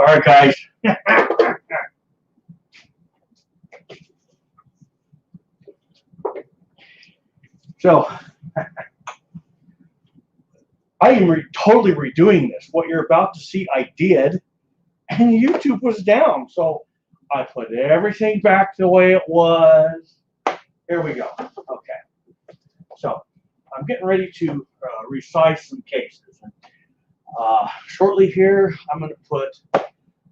All right, guys. So, I am totally redoing this. What you're about to see, I did, and YouTube was down. So, I put everything back the way it was. Here we go. Okay. So, I'm getting ready to resize some cases. Shortly here, I'm going to put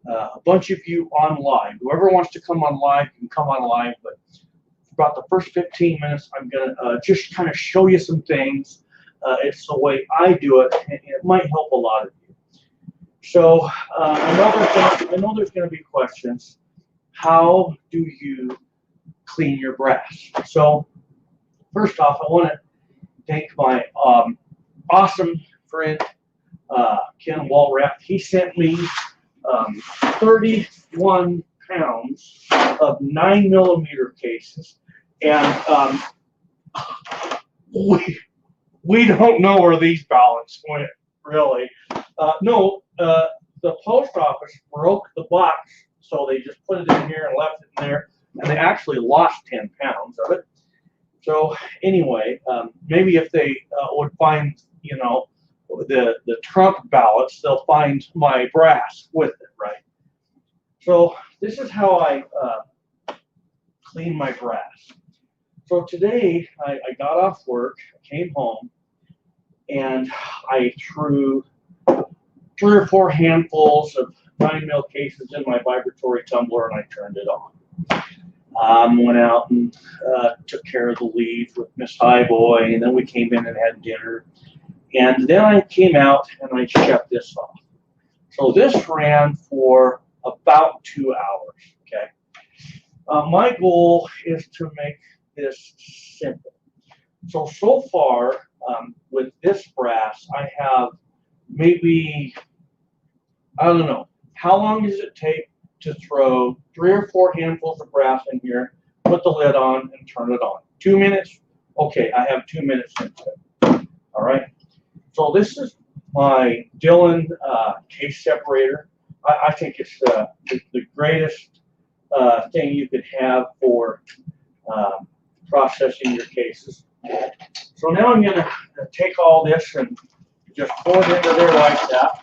a bunch of you on live. Whoever wants to come on live can come on live, but for about the first 15 minutes, I'm going to just kind of show you some things. It's the way I do it, and it might help a lot of you. So I know there's going to be questions. How do you clean your brass? So first off, I want to thank my awesome friend, Ken Walrath. He sent me 31 pounds of 9mm cases, and we don't know where these ballots went, really. No, the post office broke the box, so they just put it in here and left it in there, and they actually lost 10 pounds of it. So anyway, maybe if they would find, you know, the Trump ballots, they'll find my brass with it, right? So this is how I clean my brass. So today I got off work, came home, and I threw 3 or 4 handfuls of 9mm cases in my vibratory tumbler, and I turned it on. Went out and took care of the leaves with Miss Highboy, and then we came in and had dinner. And then I came out and I shut this off. So this ran for about 2 hours, okay? My goal is to make this simple. So far, with this brass, I have maybe, I don't know, how long does it take to throw 3 or 4 handfuls of brass in here, put the lid on, and turn it on? 2 minutes? Okay, I have 2 minutes into it. All right. So this is my Dillon case separator. I think it's the greatest thing you could have for processing your cases. So now I'm going to take all this and just pour it into there like that.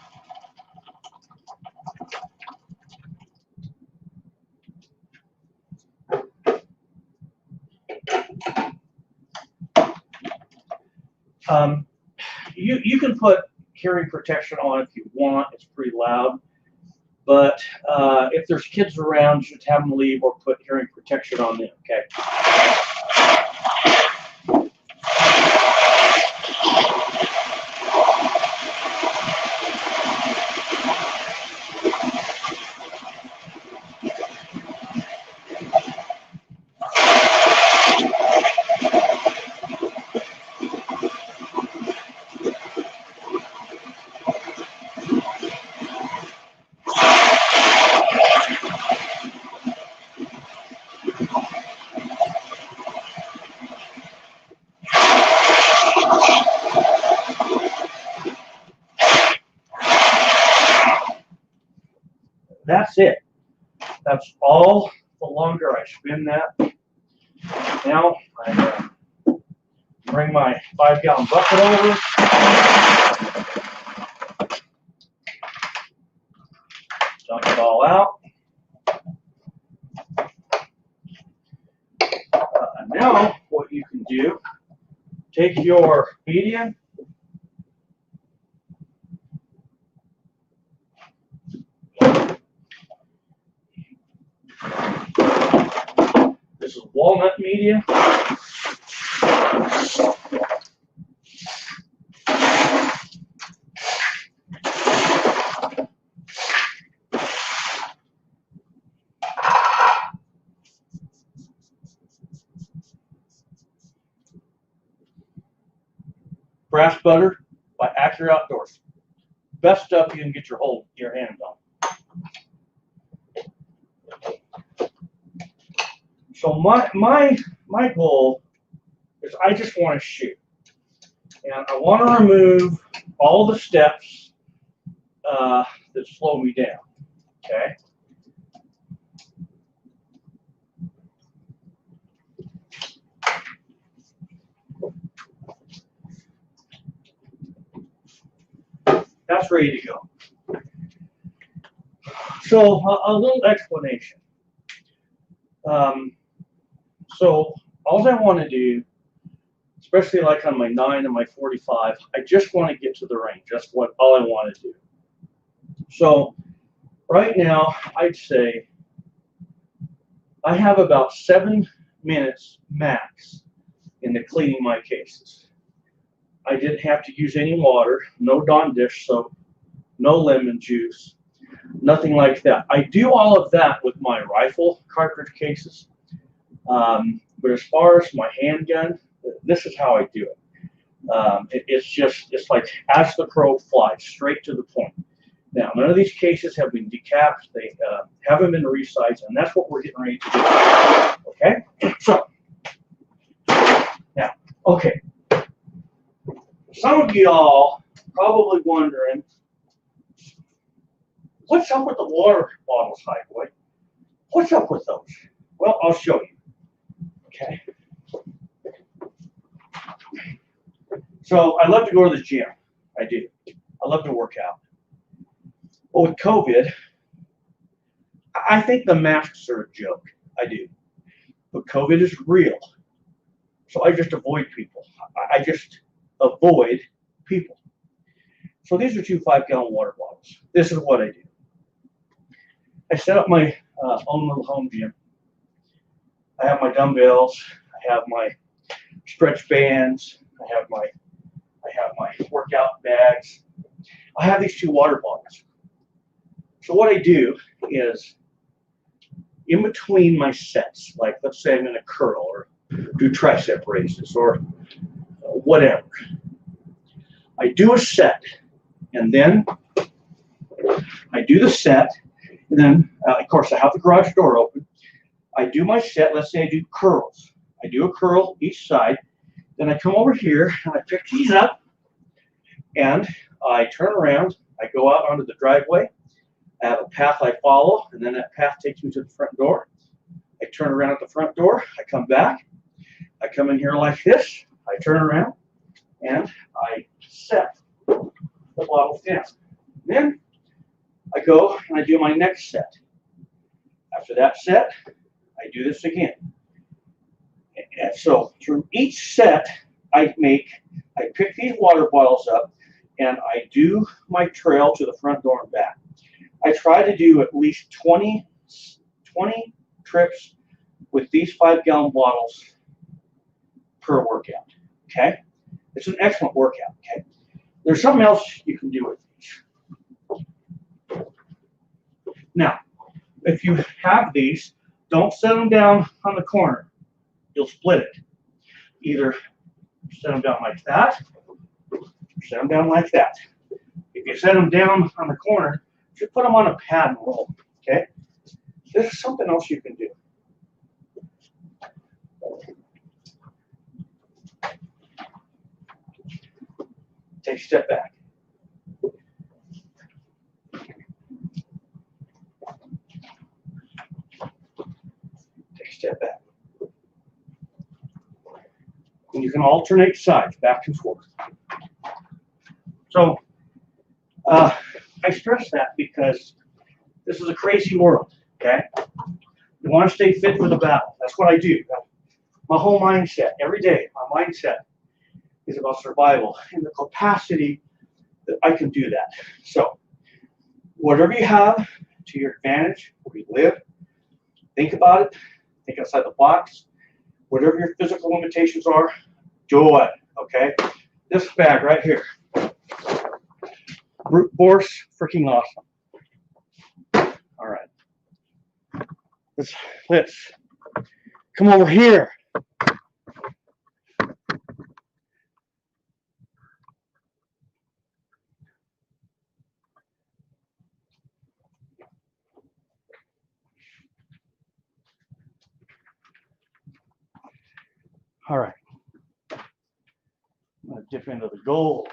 You can put hearing protection on if you want. It's pretty loud. But if there's kids around, you should have them leave or put hearing protection on them, okay? That's it. That's all. The longer I spin that. Now I bring my 5-gallon bucket over. Dump it all out. Now what you can do, take your medium, this is walnut media. Brass butter by Accurate Outdoors. Best stuff you can get your hands on. So my goal is I just want to shoot, and I want to remove all the steps that slow me down. Okay. That's ready to go. So a little explanation. So all I want to do, especially like on my 9 and my 45, I just want to get to the range. That's all I want to do. So right now, I'd say I have about 7 minutes max into cleaning my cases. I didn't have to use any water, no Dawn dish soap, no lemon juice, nothing like that. I do all of that with my rifle cartridge cases. But as far as my handgun, this is how I do it. It's like as the crow flies, straight to the point. Now, none of these cases have been decapped. They haven't been resized, and that's what we're getting ready to do. Okay? So, now, okay. Some of y'all probably wondering, what's up with the water bottles, High Boy? What's up with those? Well, I'll show you. Okay. So I love to go to the gym. I do. I love to work out. Well, with COVID, I think the masks are a joke. I do. But COVID is real. So I just avoid people. I just avoid people. So these are 2 5-gallon water bottles. This is what I do. I set up my own little home gym. I have my dumbbells. I have my stretch bands. I have my workout bags. I have these 2 water bottles. So what I do is, in between my sets, like let's say I'm going to curl or do tricep raises or whatever, I do a set, and then I do the set, and then of course I have the garage door open. I do my set. Let's say I do curls. I do a curl each side. Then I come over here and I pick these up, and I turn around. I go out onto the driveway. I have a path I follow, and then that path takes me to the front door. I turn around at the front door. I come back. I come in here like this. I turn around, and I set the bottles down. Then I go and I do my next set. After that set, I do this again. And so through each set, I pick these water bottles up, and I do my trail to the front door and back. I try to do at least 20 trips with these 5-gallon bottles per workout. Okay? It's an excellent workout. Okay? There's something else you can do with these. Now, if you have these, don't set them down on the corner. You'll split it. Either set them down like that, or set them down like that. If you set them down on the corner, you put them on a pad and roll. Okay? This is something else you can do. Take a step back. Take a step back. And you can alternate sides, back and forth. So, I stress that because this is a crazy world, okay? You want to stay fit for the battle. That's what I do. My whole mindset, every day, my mindset is about survival and the capacity that I can do that. So, whatever you have to your advantage, where you live, think about it, think outside the box. Whatever your physical limitations are, do it, okay? This bag right here, brute force, freaking awesome. All right. Let's come over here. All right. I'm going to dip into the gold.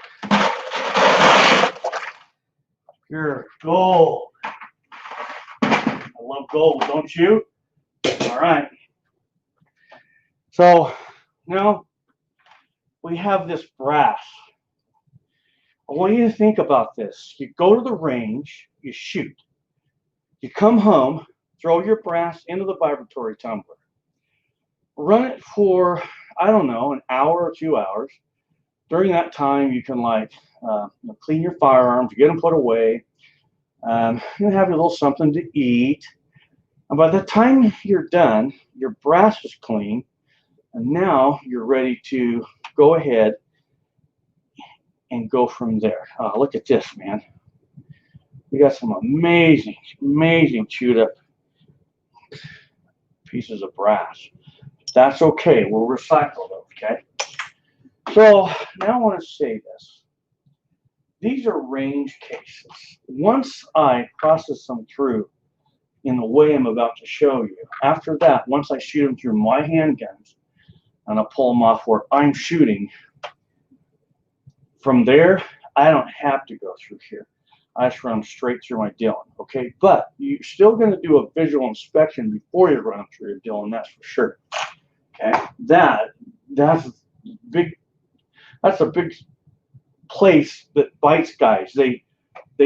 Pure gold. love gold, don't you? All right. So now we have this brass. I want you to think about this. You go to the range, you shoot. You come home, throw your brass into the vibratory tumbler. Run it for, I don't know, an hour or 2 hours. During that time, you can clean your firearms, get them put away, you have a little something to eat. And by the time you're done, your brass is clean, and now you're ready to go ahead and go from there. Look at this, man. We got some amazing, amazing chewed up pieces of brass. That's okay. We'll recycle those, okay? So now I want to say this. These are range cases. Once I process them through in the way I'm about to show you, after that, once I shoot them through my handguns and I pull them off where I'm shooting, from there, I don't have to go through here. I just run straight through my Dillon, okay? But you're still going to do a visual inspection before you run through your Dillon, that's for sure. Okay, that's big. That's a big place that bites guys. They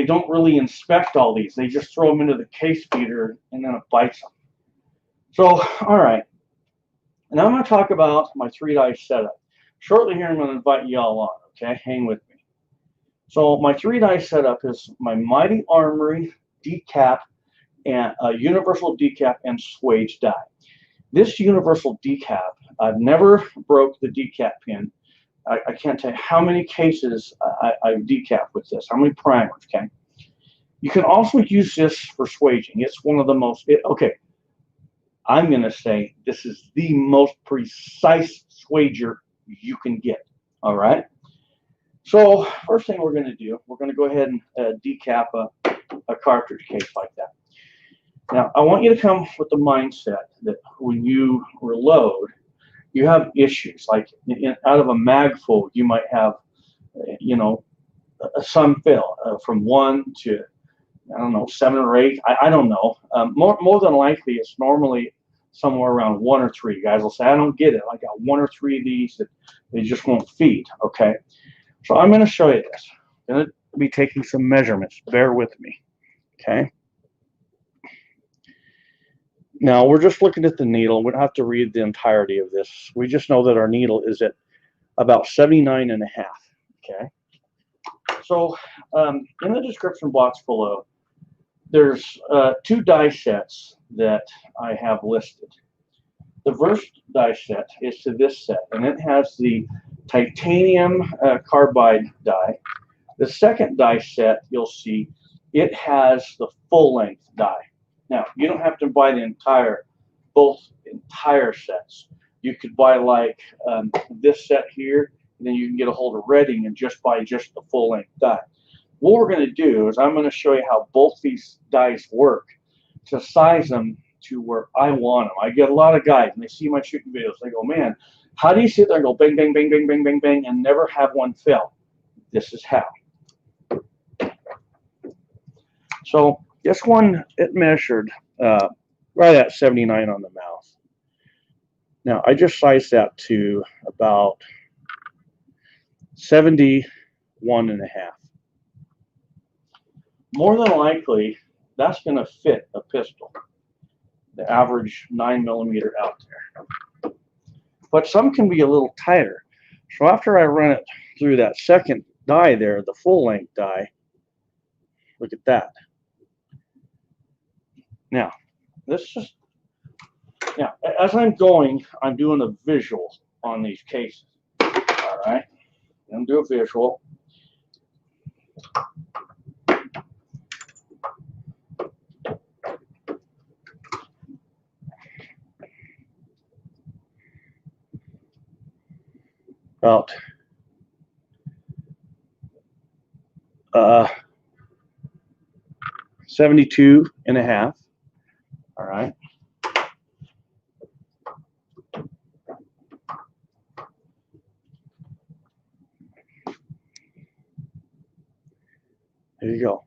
don't really inspect all these. They just throw them into the case feeder and then it bites them. So, all right. Now I'm going to talk about my 3-die setup. Shortly here, I'm going to invite y'all on. Okay, hang with me. So my 3-die setup is my Mighty Armory Decap and universal decap and swage die. This universal decap, I've never broke the decap pin. I can't tell you how many cases I've decapped with this, how many primers, okay? You can also use this for swaging. It's one of the most, okay, I'm going to say this is the most precise swager you can get, all right? So first thing we're going to do, we're going to go ahead and decap a cartridge case like that. Now, I want you to come with the mindset that when you reload, you have issues. Like out of a mag full, you might have, some fill from 1 to, I don't know, 7 or 8. I don't know. More than likely, it's normally somewhere around 1 or 3. Guys will say, I don't get it. I got 1 or 3 of these that they just won't feed. Okay. So I'm going to show you this. I'm going to be taking some measurements. Bear with me. Okay. Now, we're just looking at the needle. We don't have to read the entirety of this. We just know that our needle is at about 79.5. Okay. So in the description box below, there's 2 die sets that I have listed. The first die set is to this set, and it has the titanium carbide die. The second die set, you'll see, it has the full-length die. Now, you don't have to buy both entire sets. You could buy like this set here, and then you can get a hold of Redding and just buy just the full-length die. What we're going to do is I'm going to show you how both these dies work to size them to where I want them. I get a lot of guys, and they see my shooting videos. They go, man, how do you sit there and go bang, bang, bang, bang, bang, bang, bang, and never have one fail? This is how. So this one, it measured right at 79 on the mouth. Now, I just sized that to about 71.5. More than likely, that's going to fit a pistol, the average 9mm out there. But some can be a little tighter. So after I run it through that second die there, the full-length die, look at that. Now, as I'm going, I'm doing a visual on these cases. All right, I'm going to do a visual. About 72.5. All right. There you go.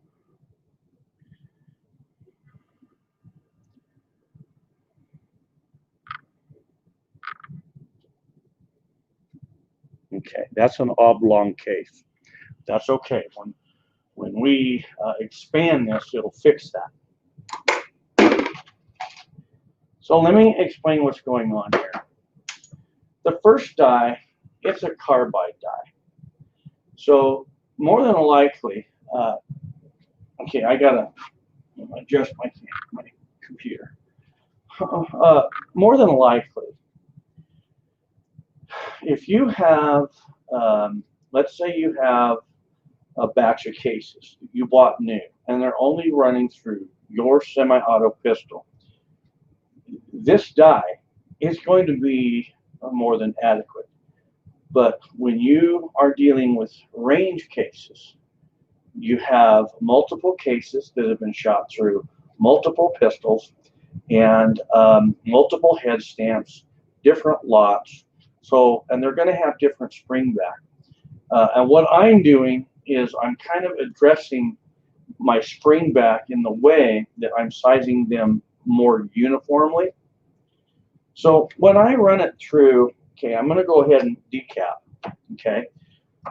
Okay, that's an oblong case. That's okay. When we expand this, it'll fix that. So let me explain what's going on here. The first die, it's a carbide die. So more than likely, okay, I gotta adjust my computer. More than likely, if you have, let's say you have a batch of cases you bought new, and they're only running through your semi-auto pistol, this die is going to be more than adequate. But when you are dealing with range cases, you have multiple cases that have been shot through multiple pistols and multiple head stamps, different lots. So, and they're going to have different spring back. And what I'm doing is I'm kind of addressing my spring back in the way that I'm sizing them more uniformly. So when I run it through, okay, I'm going to go ahead and decap, okay?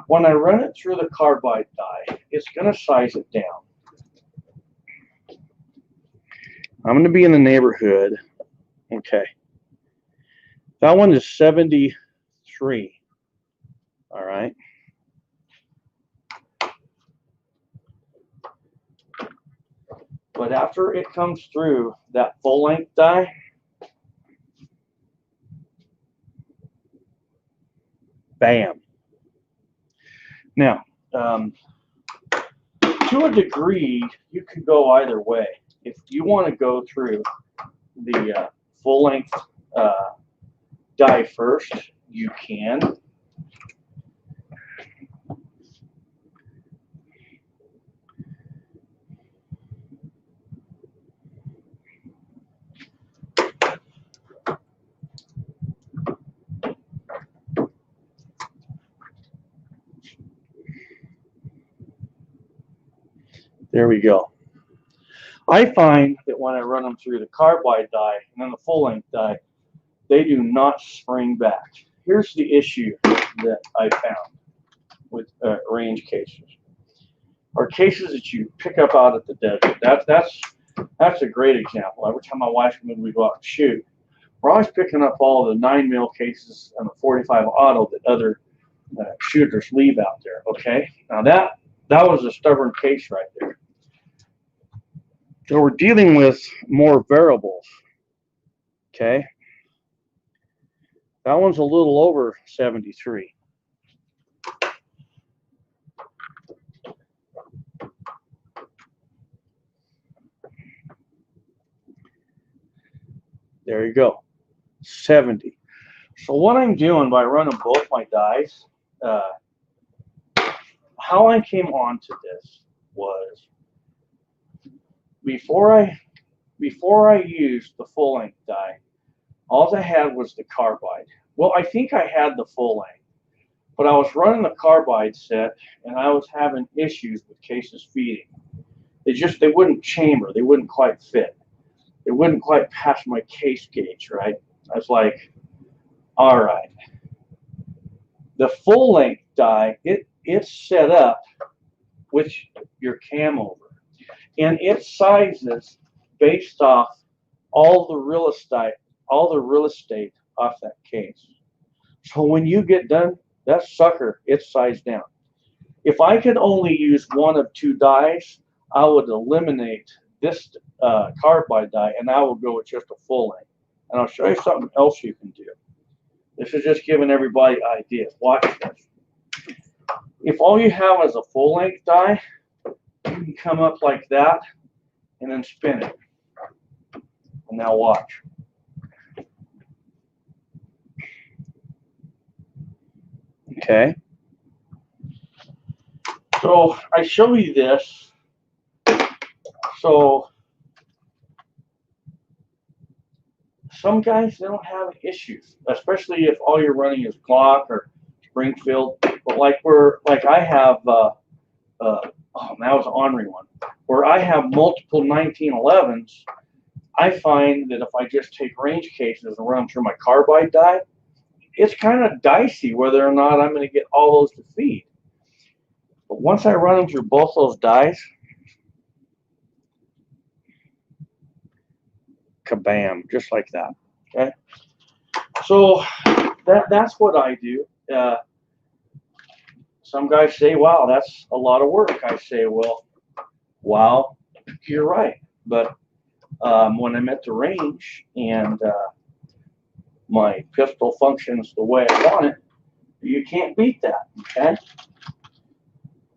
When I run it through the carbide die, it's going to size it down. I'm going to be in the neighborhood, okay. That one is 73, all right. But after it comes through that full length die, bam. Now, to a degree, you can go either way. If you want to go through the full length die first, you can. There we go. I find that when I run them through the carbide die and then the full length die, they do not spring back. Here's the issue that I found with range cases, or cases that you pick up out at the desert. That's a great example. Every time my wife and we go out and shoot, we're always picking up all the 9mm cases and the 45 auto that other shooters leave out there. Okay, now that was a stubborn case right there. So we're dealing with more variables. Okay, that one's a little over 73. There you go, 70. So what I'm doing by running both my dies, how I came onto this was before I used the full length die, all I had was the carbide. Well, I think I had the full length, but I was running the carbide set and I was having issues with cases feeding. They wouldn't chamber, they wouldn't quite fit. It wouldn't quite pass my case gauge, right? I was like, all right. The full length die, it's set up with your cam over, and it sizes based off all the real estate off that case. So when you get done, that sucker, it's sized down. If I could only use one of two dies, I would eliminate this carbide die and I will go with just a full length. And I'll show you something else you can do. This is just giving everybody ideas. Watch this. If all you have is a full length die, you can come up like that and then spin it. And now watch. Okay. So I show you this. So some guys, they don't have issues, especially if all you're running is Glock or Springfield. But like I have, oh, that was an Armory one, where I have multiple 1911s. I find that if I just take range cases and run them through my carbide die, it's kind of dicey whether or not I'm going to get all those to feed. But once I run them through both those dies, kabam, just like that. Okay, so that's what I do. Some guys say, wow, that's a lot of work. I say, well, wow, you're right. But when I'm at the range and my pistol functions the way I want it, you can't beat that, okay?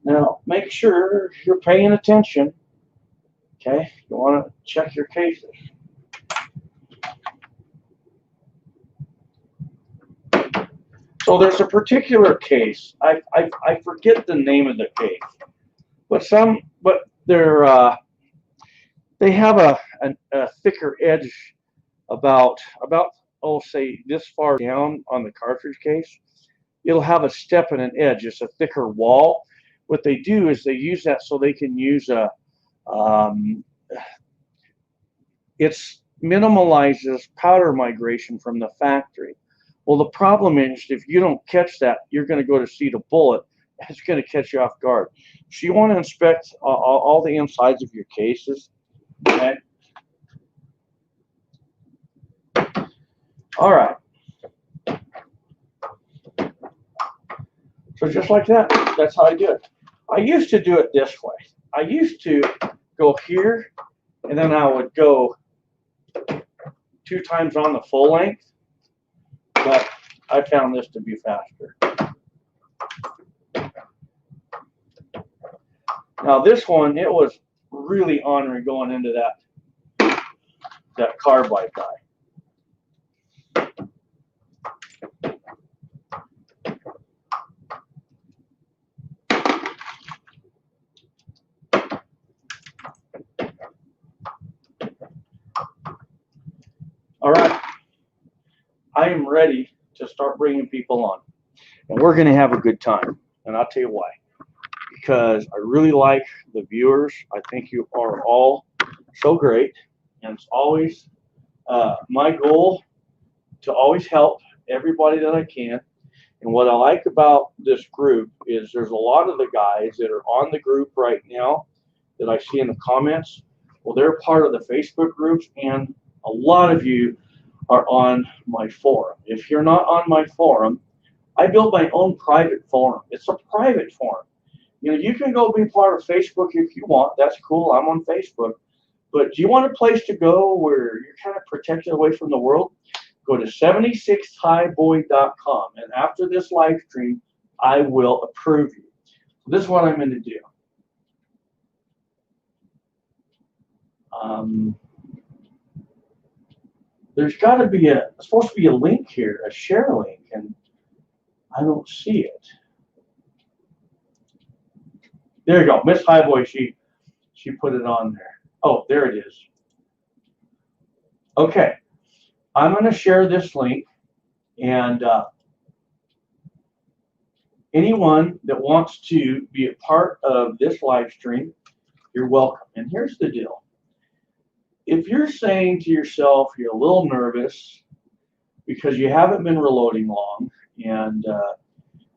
Now, make sure you're paying attention, okay? You want to check your cases. So there's a particular case. I forget the name of the case, but they have a thicker edge about oh, say this far down on the cartridge case. It'll have a step and an edge. It's a thicker wall. What they do is they use that so they can use a it minimalizes powder migration from the factory. Well, the problem is if you don't catch that, you're going to go to seat a bullet. It's going to catch you off guard. So you want to inspect all the insides of your cases. Okay. All right. So just like that, that's how I do it. I used to do it this way. I used to go here, and then I would go 2 times on the full length, but I found this to be faster. Now this one, it was really ornery going into that carbide die. All right, I am ready to start bringing people on, and we're going to have a good time, and I'll tell you why. Because I really like the viewers. I think you are all so great, and it's always my goal to always help everybody that I can. And what I like about this group is there's a lot of the guys that are on the group right now that I see in the comments. Well, they're part of the Facebook groups, and a lot of you are on my forum. If you're not on my forum, I built my own private forum. It's a private forum. You know, you can go be part of Facebook if you want. That's cool. I'm on Facebook. But do you want a place to go where you're kind of protected away from the world? Go to 76highboy.com. And after this live stream, I will approve you. So this is what I'm going to do. There's got to be supposed to be a link here, a share link, and I don't see it. There you go, Miss Highboy. She put it on there. Oh, there it is. Okay, I'm going to share this link, and anyone that wants to be a part of this live stream, you're welcome. And here's the deal. If you're saying to yourself you're a little nervous because you haven't been reloading long, and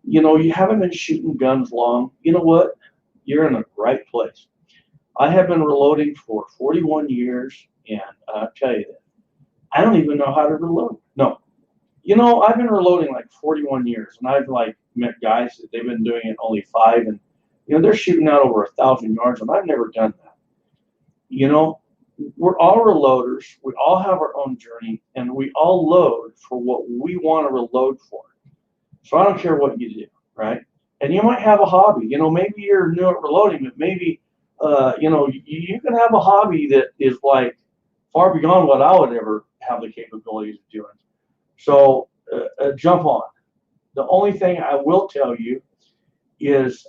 you know, you haven't been shooting guns long, you know what? You're in the right place. I have been reloading for 41 years, and I'll tell you that. I don't even know how to reload. No. You know, I've been reloading like 41 years, and I've like met guys that they've been doing it only 5, and you know, they're shooting out over 1,000 yards, and I've never done that. You know, we're all reloaders. We all have our own journey, and we all load for what we want to reload for. So I don't care what you do, right? And you might have a hobby. You know, maybe you're new at reloading, but maybe, you know, you can have a hobby that is like far beyond what I would ever have the capabilities of doing. So jump on. The only thing I will tell you is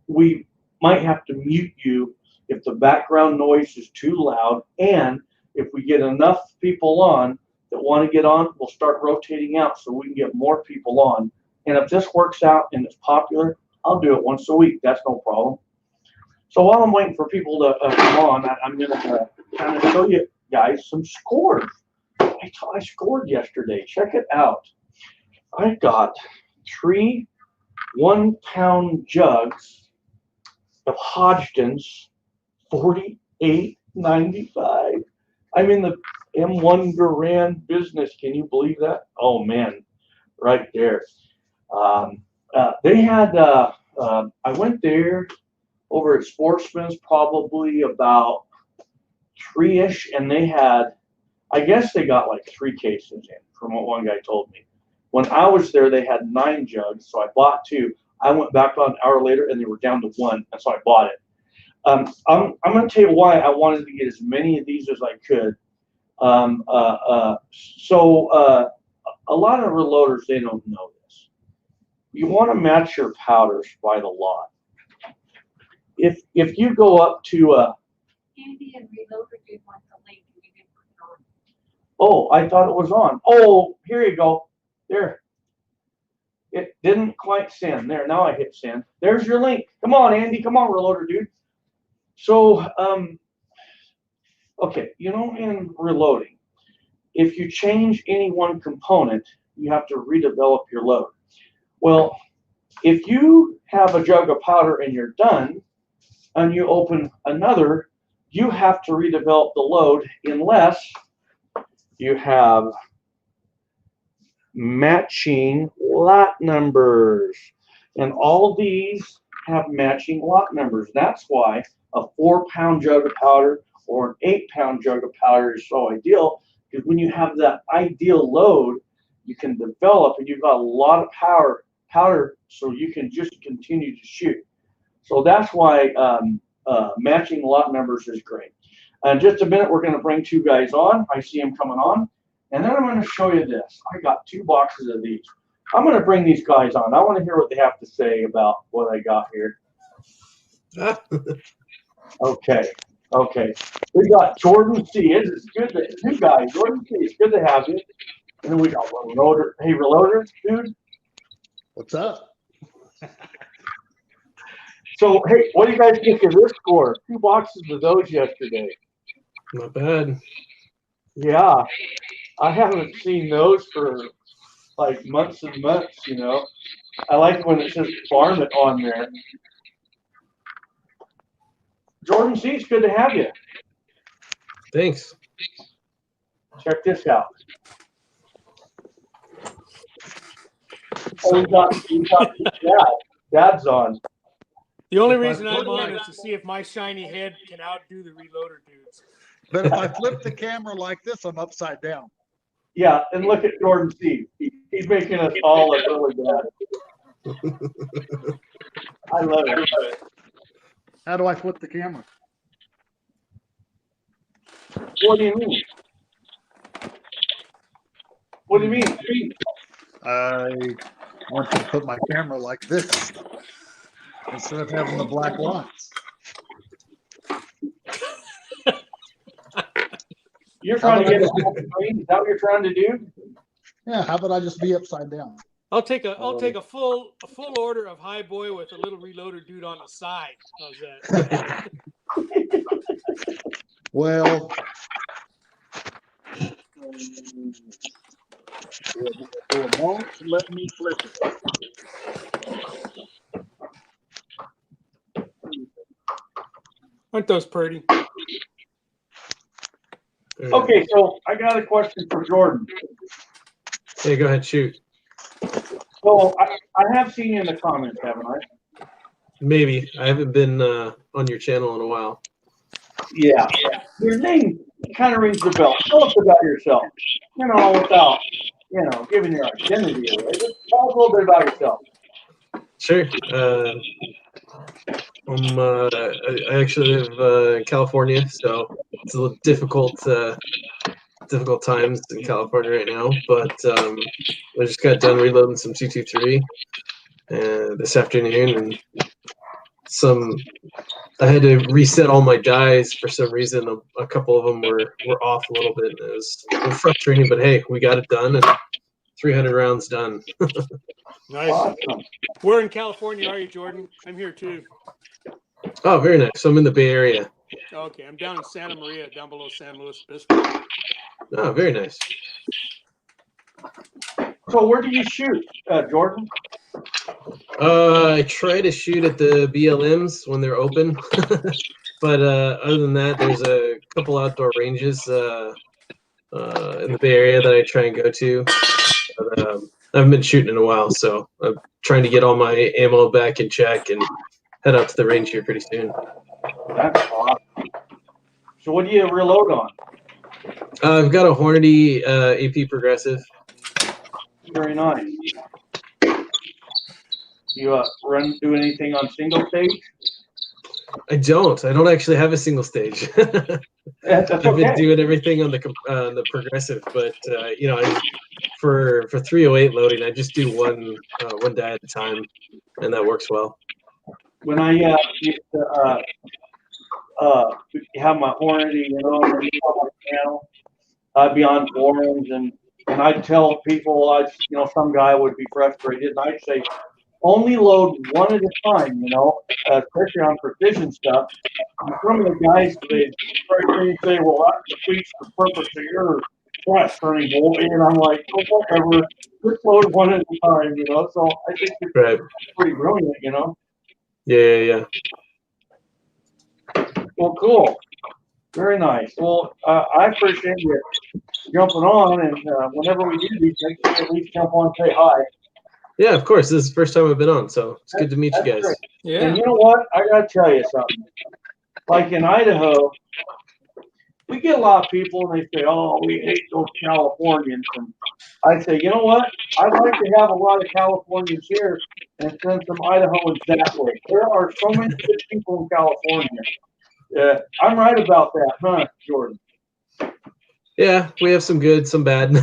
we might have to mute you if the background noise is too loud, and if we get enough people on that want to get on, we'll start rotating out so we can get more people on. And if this works out and it's popular, I'll do it once a week. That's no problem. So while I'm waiting for people to come on, I'm going to kind of show you guys some scores. I I scored yesterday. Check it out. I got 3 1-pound jugs of Hodgdon's, $48.95. I'm in the M1 Garand business. Can you believe that? Oh man, right there. They had. I went there over at Sportsman's probably about 3-ish, and they had. I guess they got like 3 cases in, from what one guy told me. When I was there, they had 9 jugs, so I bought 2. I went back on an hour later, and they were down to 1, and so I bought it. I'm going to tell you why I wanted to get as many of these as I could. A lot of reloaders, they don't know this. You want to match your powders by the lot. If you go up to Andy and Reloader did want the link and you didn't put it on. Oh, I thought it was on. Oh, here you go. There. It didn't quite send. There, now I hit send. There's your link. Come on, Andy. Come on, Reloader dude. So, okay, in reloading, if you change any one component, you have to redevelop your load. Well, if you have a jug of powder and you're done, and you open another, you have to redevelop the load unless you have matching lot numbers. And all these have matching lot numbers. That's why a 4-pound jug of powder or an 8-pound jug of powder is so ideal, because when you have that ideal load, you can develop and you've got a lot of powder, so you can just continue to shoot. So that's why matching lot numbers is great. In just a minute, we're going to bring 2 guys on. I see them coming on. And then I'm going to show you this. I got 2 boxes of these. I'm going to bring these guys on. I want to hear what they have to say about what I got here. Okay. We got Jordan C. It's good to, you guys. Jordan C. It's good to have you. And then we got Reloader. Hey, Reloader, dude. What's up? So, hey, what do you guys think of this score? 2 boxes of those yesterday. Not bad. Yeah. I haven't seen those for like months and months, I like when it says farm it on there. Jordan C, it's good to have you. Thanks. Check this out. Oh, we got Dad's on. The only reason I'm on is to see if my shiny head can outdo the Reloader dudes. But if I flip the camera like this, I'm upside down. Yeah, and look at Jordan C. He's making us all look really bad. I love it. How do I flip the camera? What do you mean? What do you mean? I want to put my camera like this instead of having the black lines. You're trying to get it off the screen? Is that what you're trying to do? Yeah, how about I just be upside down? I'll take a full order of high boy with a little Reloader dude on the side. How's that? Well, it won't let me flip it. Aren't those pretty? Okay, so I got a question for Jordan. Hey, go ahead, shoot. So I have seen you in the comments, haven't I? Maybe. I haven't been on your channel in a while. Yeah. Your name kind of rings the bell. Tell us about yourself. Without, giving your identity away. Just tell us a little bit about yourself. Sure. I actually live in California, so it's a little difficult times in California right now. But I just got done reloading some 223 this afternoon, and I had to reset all my dies for some reason. A couple of them were off a little bit. It was frustrating, but hey, we got it done, and 300 rounds done. Nice. Awesome. Where in California are you, Jordan? I'm here too. Oh, very nice. So I'm in the Bay Area. Okay, I'm down in Santa Maria, down below San Luis Obispo. Oh, very nice. So where do you shoot, Jordan? I try to shoot at the BLMs when they're open, but other than that, there's a couple outdoor ranges in the Bay Area that I try and go to. But, I haven't been shooting in a while, so I'm trying to get all my ammo back in check and head out to the range here pretty soon. That's awesome. So what do you reload on? I've got a Hornady AP Progressive. Very nice. You do anything on single stage? I don't actually have a single stage. That's I've been okay. doing everything on the Progressive, but you know, for 308 loading, I just do one die at a time, and that works well. When I used to have my Hornady, you know, on my channel, I'd be on forums and I'd tell people, you know, some guy would be frustrated, and I'd say, only load one at a time, you know, especially on precision stuff. And some of the guys, they say, well, that defeats the purpose of your quest, Ernie Bolt. And I'm like, oh, whatever, just load one at a time, you know. So I think it's Right. pretty brilliant, you know. Yeah. Well, cool. Very nice. Well, I appreciate you jumping on, and whenever we do these things, you at least jump on and say hi. Yeah, of course. This is the first time I've been on, so it's good to meet you That's guys. great. Yeah. And you know what? I gotta tell you something. Like in Idaho, we get a lot of people and they say, "Oh, we hate those Californians." And I say, you know what? I'd like to have a lot of Californians here and send some Idahoans that way. There are so many good people in California. I'm right about that, huh, Jordan? Yeah, we have some good, some bad.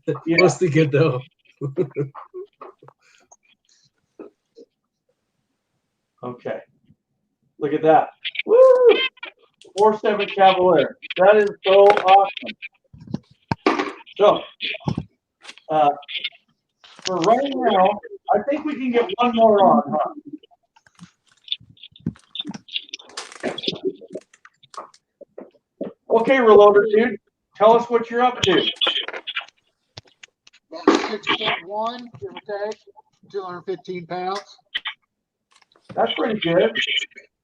Yeah. Mostly good though. Okay. Look at that. Woo! 4-7 Cavalier. That is so awesome. So, for right now, I think we can get one more on, huh? Okay, Reloader dude, tell us what you're up to. About 6.1, give or take, 215 pounds. That's pretty good.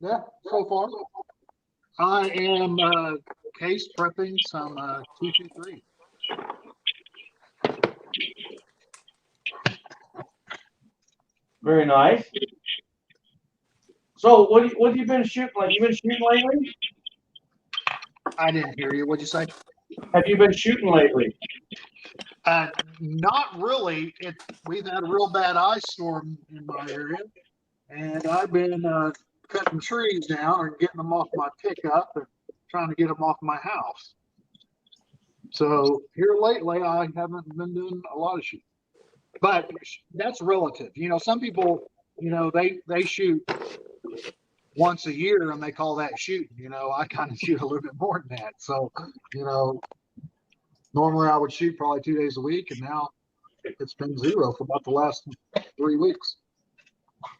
Yeah, so far. I am case prepping some 223. Very nice. So, what have you been shooting? Like, you been shooting lately? I didn't hear you. What'd you say? Have you been shooting lately? Not really. We've had a real bad ice storm in my area, and I've been cutting trees down and getting them off my pickup and trying to get them off my house. So here lately, I haven't been doing a lot of shooting, but that's relative. You know, some people, you know, they shoot once a year and they call that shooting. You know, I kind of shoot a little bit more than that. So, you know, normally I would shoot probably 2 days a week, and now it's been 0 for about the last 3 weeks.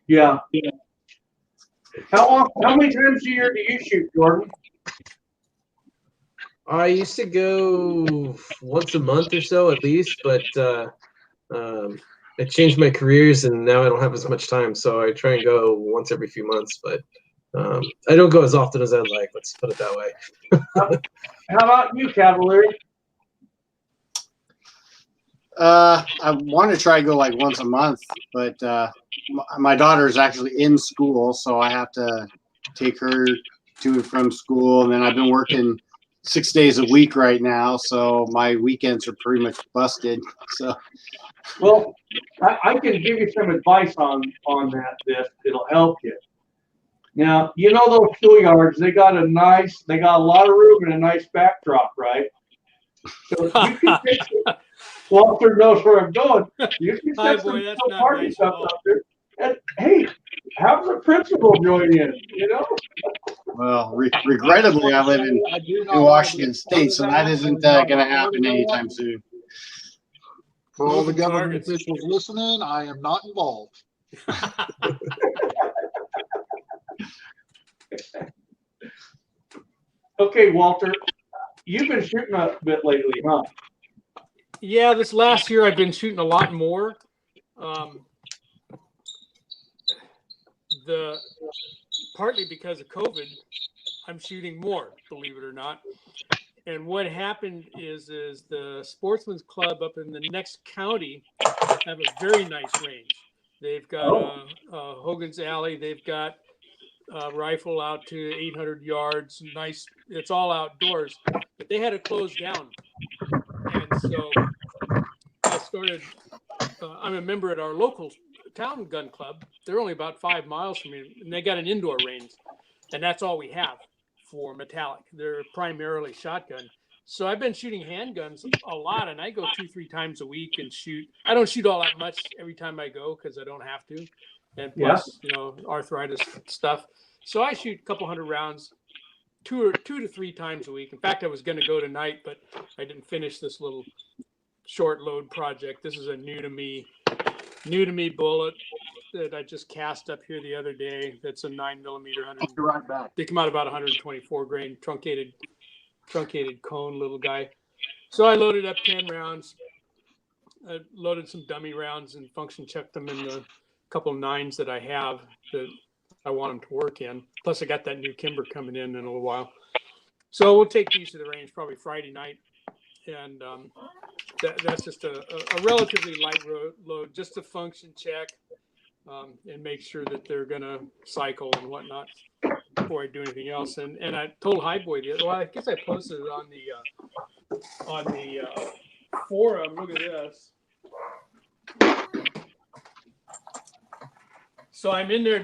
Yeah. How many times a year do you shoot, Jordan? I used to go once a month or so at least, but I changed my careers and now I don't have as much time, so I try and go once every few months, but I don't go as often as I'd like, let's put it that way. How about you, Cavalier? I want to try to go like once a month, but my daughter is actually in school, so I have to take her to and from school. And then I've been working 6 days a week right now, so my weekends are pretty much busted. So, well, I can give you some advice on that. It'll help you. Now, you know those schoolyards, they got a lot of room and a nice backdrop, right? So you can take Walter knows where I'm going. You can Hi, set boy, some that's not party nice stuff at all. up there. And hey, have the principal join in, you know? well, regrettably, I live in Washington State, so that isn't going to happen anytime soon. For all the Moving government targets. officials listening, I am not involved. Okay, Walter, you've been shooting a bit lately, huh? Yeah, this last year I've been shooting a lot more. The partly because of COVID, I'm shooting more, believe it or not. And what happened is the Sportsman's Club up in the next county have a very nice range. They've got Hogan's Alley. They've got a rifle out to 800 yards. Nice. It's all outdoors, but they had to close down. And so I started. I'm a member at our local town gun club. They're only about 5 miles from me, and they got an indoor range, and that's all we have for metallic. They're primarily shotgun. So I've been shooting handguns a lot, and I go 2-3 times a week and shoot. I don't shoot all that much every time I go because I don't have to, and plus, arthritis stuff. So I shoot a couple hundred rounds, two to three times a week. In fact, I was going to go tonight, but I didn't finish this little short load project. This is a new to me bullet that I just cast up here the other day. That's a 9mm. I'll be right back. They come out about 124 grain truncated cone little guy. So I loaded up 10 rounds. I loaded some dummy rounds and function checked them in the couple 9s that I have that I want them to work in. Plus I got that new Kimber coming in a little while. So we'll take these to the range probably Friday night. And that's just a relatively light load, just a function check and make sure that they're going to cycle and whatnot before I do anything else. And I told Highboy I guess I posted it on the forum. Look at this. So I'm in there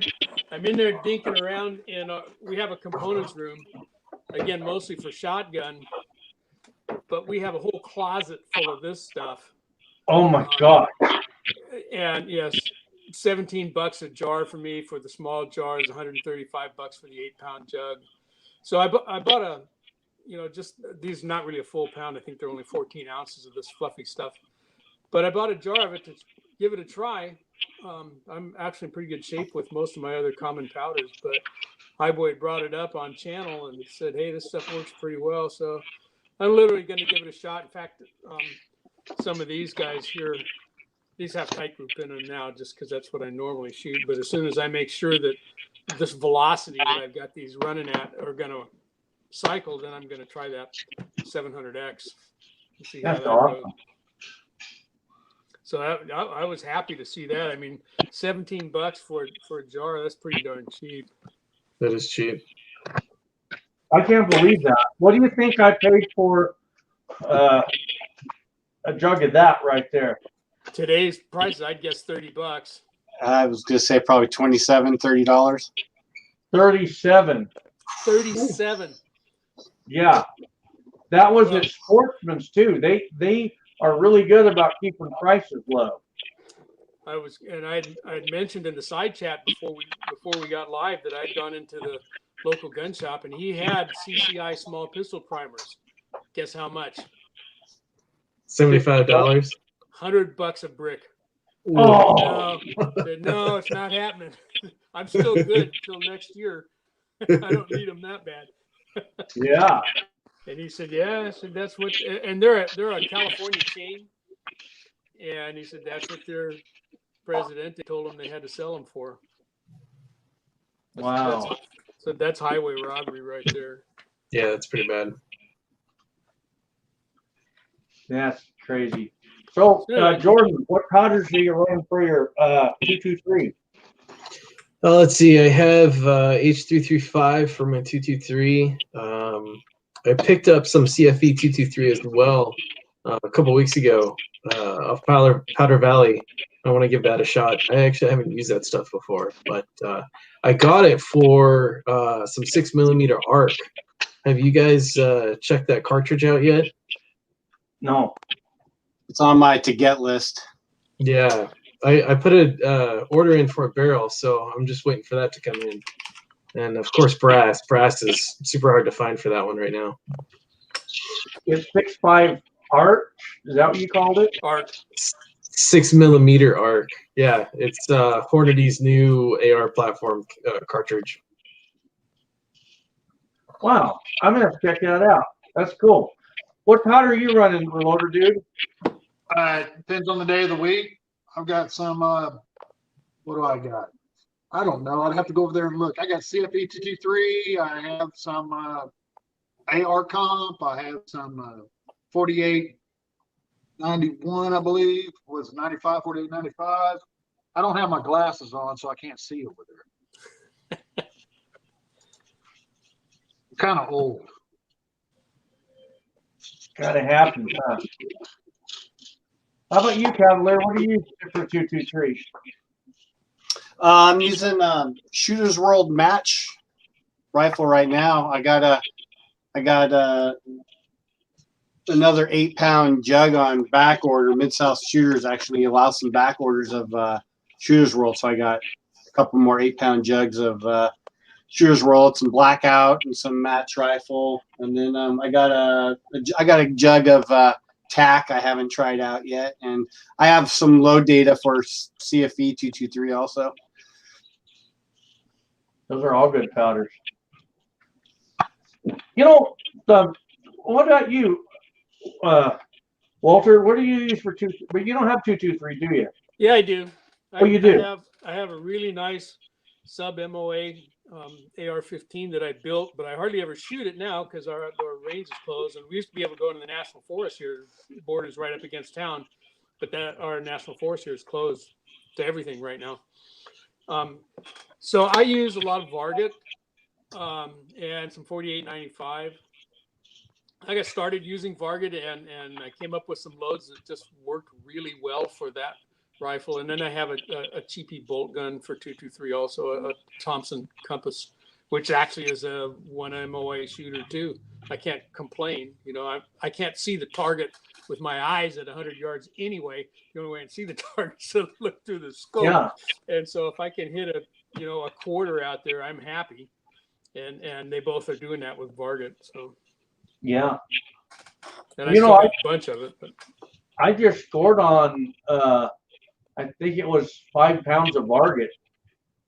dinking around, and we have a components room, again, mostly for shotgun. But we have a whole closet full of this stuff. Oh my God. And yes, $17 a jar for me for the small jars, $135 for the 8-pound jug. So I bought a, just these are not really a full pound. I think they're only 14 ounces of this fluffy stuff. But I bought a jar of it to give it a try. I'm actually in pretty good shape with most of my other common powders, but Highboy brought it up on channel and said, hey, this stuff works pretty well. So I'm literally going to give it a shot. In fact, some of these guys here, these have tight group in them now just because that's what I normally shoot. But as soon as I make sure that this velocity that I've got these running at are going to cycle, then I'm going to try that 700X. See how That's that awesome. goes. So I was happy to see that. I mean, $17 for a jar, that's pretty darn cheap. That is cheap. I can't believe that. What do you think I paid for a jug of that right there? Today's prices, I'd guess $30. I was gonna say probably $27, $30. 37. 37. Yeah. That was at Sportsman's too. They are really good about keeping prices low. I'd mentioned in the side chat before we got live that I'd gone into the local gun shop and he had CCI small pistol primers. Guess how much? $75. $100 a brick. Oh, No, it's not happening. I'm still good until next year. I don't need them that bad. yeah. And he said, yeah. I said, that's what, and they're a California chain. And he said, that's what their president told them they had to sell them for. Wow. So that's highway robbery right there. Yeah, that's pretty bad. That's crazy. So, Jordan, what powders are you running for your 223? Let's see. I have H335 for my 223. I picked up some CFE 223 as well a couple weeks ago off Powder Valley. I want to give that a shot. I actually haven't used that stuff before, but I got it for some 6mm arc. Have you guys checked that cartridge out yet? No. It's on my to get list. Yeah, I put an order in for a barrel, so I'm just waiting for that to come in. And of course, brass. Brass is super hard to find for that one right now. It's 6.5 arc. Is that what you called it? Arc. 6mm arc. Yeah, it's Hornady's new AR platform cartridge. Wow. I'm going to check that out. That's cool. What powder are you running, Reloader Dude? Depends on the day of the week. I've got some, what do I got? I don't know. I'd have to go over there and look. I got CFE 223. I have some AR comp. I have some 4891, I believe. Was 95, 4895. I don't have my glasses on, so I can't see over there. I'm kind of old. Kind of happens, huh? How about you, Cavalier? What do you use for 223? I'm using Shooter's World Match rifle right now. I got another 8-pound jug on back order. Mid-South Shooters actually allow some back orders of Shooter's World, so I got a couple more 8-pound jugs of Shooter's World, some Blackout, and some match rifle, and then I got a jug of TAC I haven't tried out yet, and I have some load data for CFE 223 also. Those are all good powders. You know, what about you, Walter? What do you use for but you don't have 223, do you? Yeah, I do. Oh, you do? I have a really nice sub MOA AR-15 that I built, but I hardly ever shoot it now because our outdoor range is closed. And we used to be able to go into the national forest here. The border's right up against town, but our national forest here is closed to everything right now. So I use a lot of Varget and some 4895. I got started using Varget and I came up with some loads that just worked really well for that rifle. And then I have a cheapy bolt gun for 223, also a Thompson Compass, which actually is a 1 MOA shooter too. I can't complain. You know, I can't see the target with my eyes at 100 yards anyway. The only way I can see the target is to look through the scope. Yeah. And so if I can hit a quarter out there, I'm happy. And they both are doing that with Varget. So Yeah. and I still got a bunch of it. But I just scored on I think it was 5 pounds of Varget.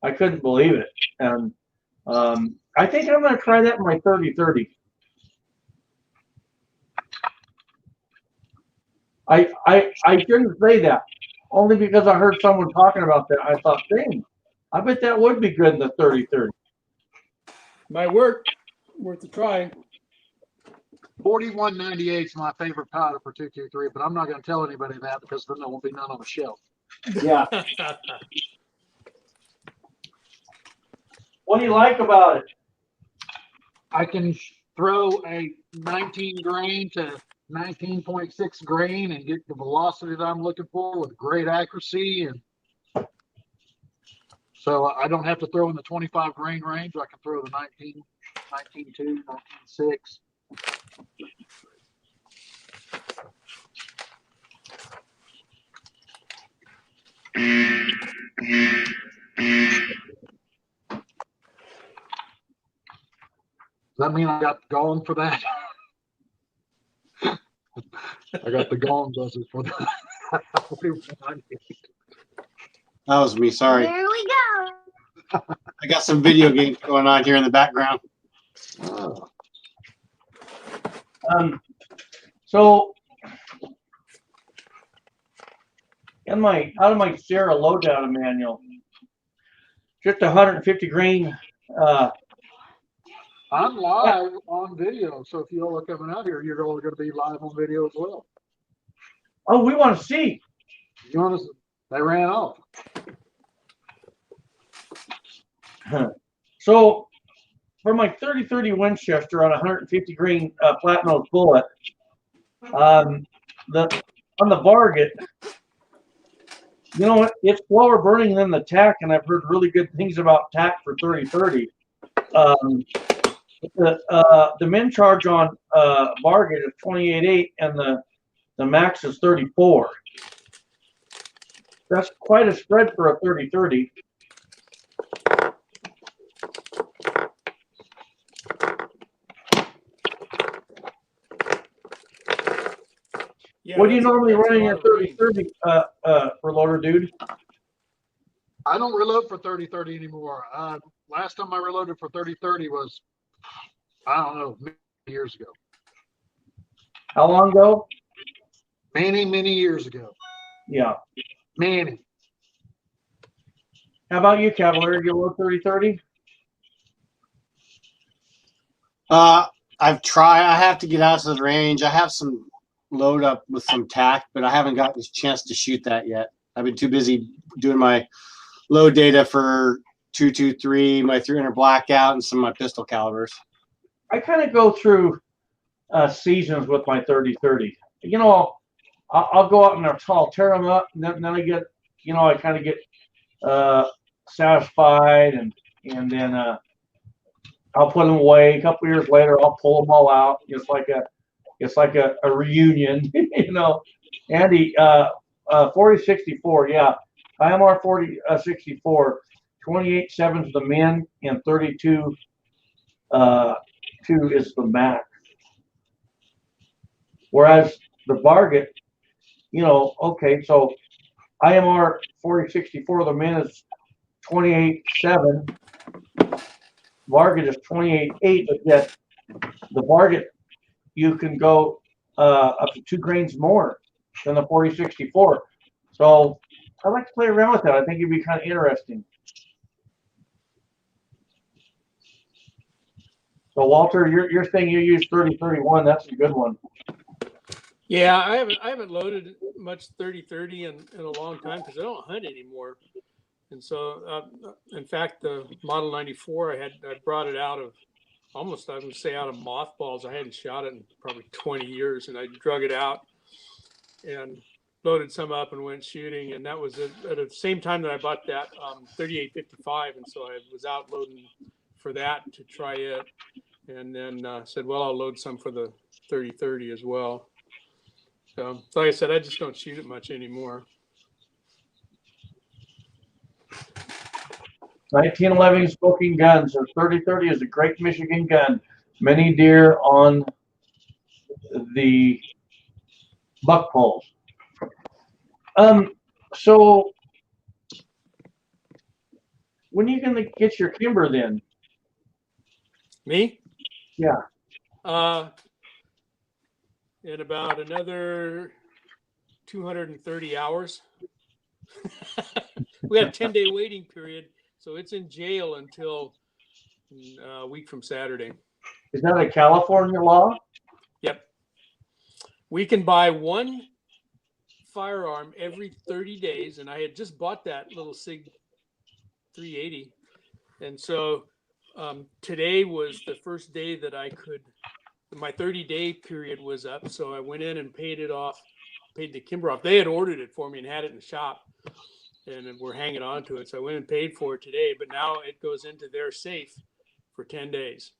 I couldn't believe it. And I think I'm going to try that in my 30-30. I shouldn't say that, only because I heard someone talking about that. I thought, dang, I bet that would be good in the 30-30. might work. Worth a try. 4198 is my favorite powder for 223, but I'm not going to tell anybody that because then there won't be none on the shelf. Yeah. What do you like about it? I can throw a 19 grain to 19.6 grain and get the velocity that I'm looking for with great accuracy. And so I don't have to throw in the 25 grain range. I can throw the 19, 19.2, 19.6. Does that mean I got going for that? I got the gong buzzer for that. That was me. Sorry. There we go. I got some video games going on here in the background. Oh. So out of my Sierra loadout manual, just 150 grain. I'm live on video, so if you all are coming out here, you're all going to be live on video as well. Oh, we want to see. You want to? They ran off. So for my 30-30 Winchester on 150 grain flat nose bullet, on the Varget, you know what? It's slower burning than the TAC, and I've heard really good things about TAC for 30-30. The min charge on Varget is 28.8, and the max is 34. That's quite a spread for a 30-30. Yeah, What do you that's normally a run in your lot of range. 30-30 reloader, dude? I don't reload for 30-30 anymore. Last time I reloaded for 30-30 was, I don't know, many years ago. How long ago? Many, many years ago. Yeah. Many. How about you, Cavalier? You load 30-30? I've tried. I have to get out to the range. I have some load up with some tack, but I haven't gotten a chance to shoot that yet. I've been too busy doing my load data for 223, my 300 blackout, and some of my pistol calibers. I kind of go through seasons with my 30-30. You know, I'll go out and I'll tear them up, and then I get, you know, I kind of get satisfied, and then I'll put them away. A couple years later, I'll pull them all out. It's like a reunion, you know. Andy, 4064, yeah, IMR 4064, 28.7 to the min and 32 2 is the max. Whereas the Varget, you know, okay, so IMR 4064, the min is 28.7. Varget is 28.8, but yet the Varget, you can go up to 2 grains more than the 4064. So I like to play around with that. I think it'd be kind of interesting. So Walter, you're saying you use 30-31. That's a good one. Yeah, I haven't loaded much 30-30 in a long time because I don't hunt anymore. And so, in fact, the Model 94, I brought it out of almost, I would say, out of mothballs. I hadn't shot it in probably 20 years, and I drug it out and loaded some up and went shooting. And that was at the same time that I bought that 3855, and so I was out loading for that to try it, and then said, well, I'll load some for the 30-30 as well. So, like I said, I just don't shoot it much anymore. 1911 Smoking Guns. So 30-30 is a great Michigan gun. Many deer on the buck poles. So when are you gonna get your timber then? Me? Yeah. In about another 230 hours. We had a 10-day waiting period, so it's in jail until a week from Saturday. Is that a California law? Yep. We can buy one firearm every 30 days, and I had just bought that little SIG 380, and so today was the first day that I could. My 30-day period was up, so I went in and paid the Kimber off. They had ordered it for me and had it in the shop, and we're hanging on to it. So I went and paid for it today, but now it goes into their safe for 10 days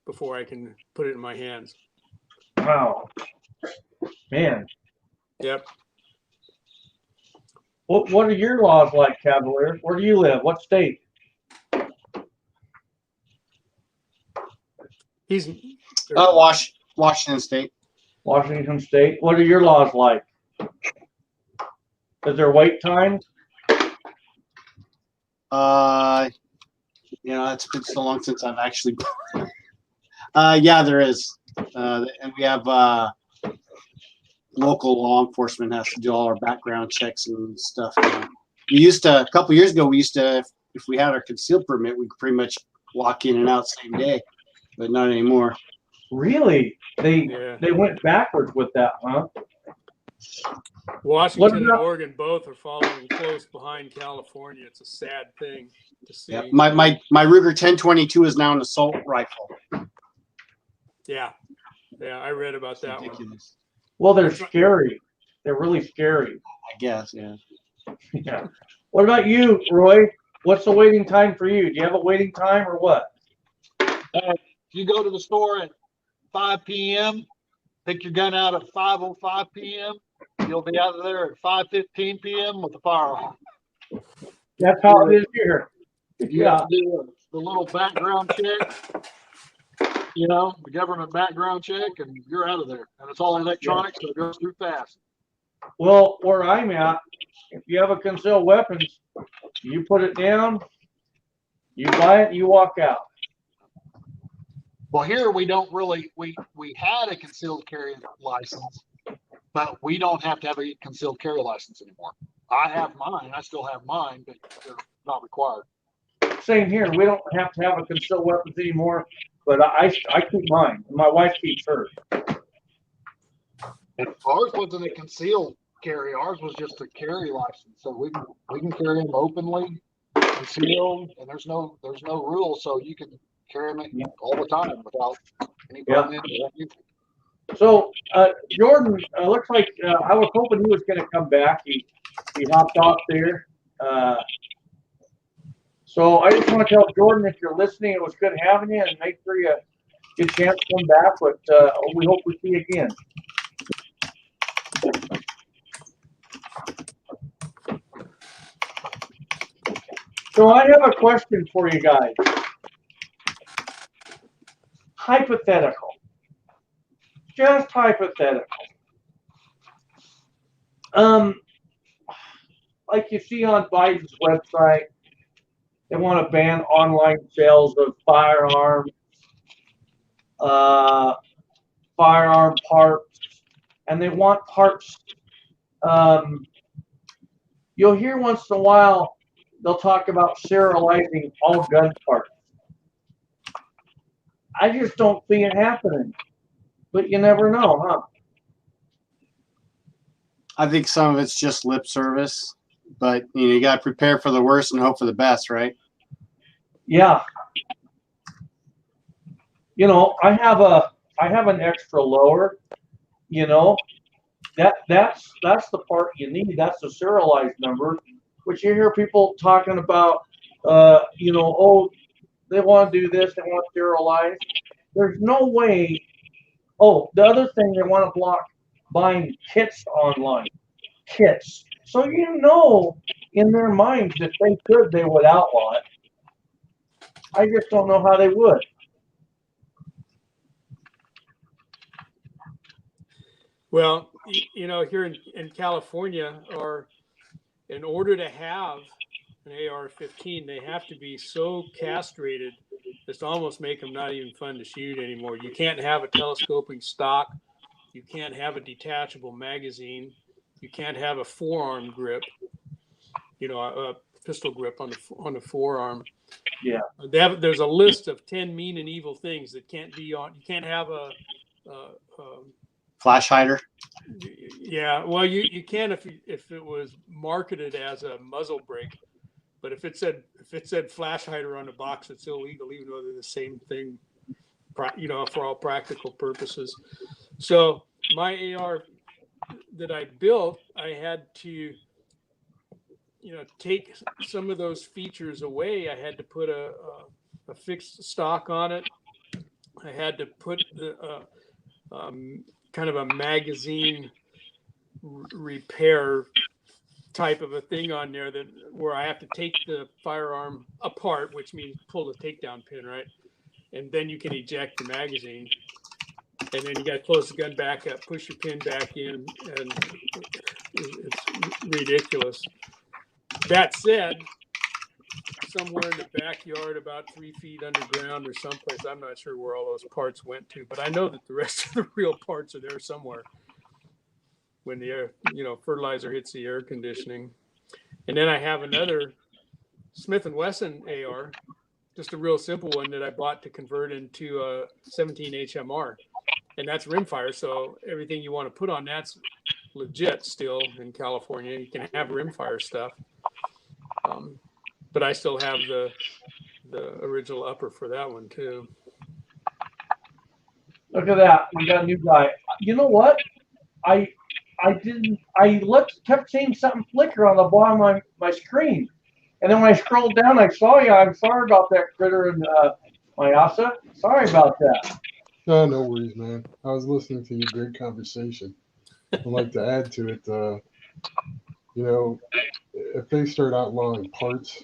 before I can put it in my hands. Wow. Man. Yep. What are your laws like, Cavalier? Where do you live? What state? He's Washington State. Washington State. What are your laws like? Is there wait time? You know, it's been so long since I've actually. Yeah, there is, and we have local law enforcement has to do all our background checks and stuff. We used to a couple years ago. We used to, if we had our concealed permit, we could pretty much walk in and out same day, but not anymore. Really? They went backwards with that, huh? Washington and Oregon both are following close behind California. It's a sad thing to see. Yeah, my Ruger 1022 is now an assault rifle. Yeah, I read about that one. Well, they're scary. They're really scary. I guess, yeah. Yeah. What about you, Roy? What's the waiting time for you? Do you have a waiting time or what? You go to the store at 5 p.m., pick your gun out at 5:05 p.m., you'll be out of there at 5:15 p.m. with the firearm. That's how it is here. You have to do the little background check, you know, the government background check, and you're out of there. And it's all electronic, so it goes through fast. Well, where I'm at, if you have a concealed weapons, you put it down, you buy it, you walk out. Well, here we don't really, we had a concealed carry license, but we don't have to have a concealed carry license anymore. I have mine. I still have mine, but they're not required. Same here. We don't have to have a concealed weapons anymore, but I keep mine. My wife keeps hers. Ours wasn't a concealed carry. Ours was just a carry license, so we can carry them openly, concealed, and there's no rule, so you can carry them all the time without any permit or anything. So Jordan, looks like I was hoping he was going to come back. He hopped off there. So I just want to tell Jordan, if you're listening, it was good having you, and make sure you get a chance to come back. But we hope we see you again. So I have a question for you guys. Hypothetical. Just hypothetical. Like you see on Biden's website, they want to ban online sales of firearm parts, and they want parts. You'll hear once in a while they'll talk about serializing all gun parts. I just don't see it happening, but you never know, huh? I think some of it's just lip service, but you got to prepare for the worst and hope for the best, right? Yeah. I have an extra lower. That's the part you need. That's the serialized number, which you hear people talking about. Oh, they want to do this. They want to serialize. There's no way. Oh, the other thing, they want to block buying kits online. Kits. So in their minds, if they could, they would outlaw it. I just don't know how they would. Well, here in California, in order to have an AR-15, they have to be so castrated as to almost make them not even fun to shoot anymore. You can't have a telescoping stock. You can't have a detachable magazine. You can't have a forearm grip. A pistol grip on the forearm. Yeah. There's a list of 10 mean and evil things that can't be on. You can't have a flash hider. Yeah, well, you can if it was marketed as a muzzle brake, but if it said flash hider on the box, it's illegal, even though they're the same thing, for all practical purposes. So my AR that I built, I had to, take some of those features away. I had to put a fixed stock on it. I had to put the kind of a magazine repair type of a thing on there where I have to take the firearm apart, which means pull the takedown pin, right? And then you can eject the magazine. And then you got to close the gun back up, push your pin back in, and it's ridiculous. That said, somewhere in the backyard, about 3 feet underground or someplace, I'm not sure where all those parts went to, but I know that the rest of the real parts are there somewhere when the air, fertilizer hits the air conditioning. And then I have another Smith & Wesson AR, just a real simple one that I bought to convert into a 17 HMR. And that's rimfire, so everything you want to put on that's legit still in California. You can have rimfire stuff. But I still have the original upper for that one too. Look at that. We got a new guy. You know what? I kept seeing something flicker on the bottom of my screen. And then when I scrolled down, I saw you. I'm sorry about that, Critter and Mayasa. Sorry about that. No worries, man. I was listening to your great conversation. I'd like to add to it, if they start outlawing parts,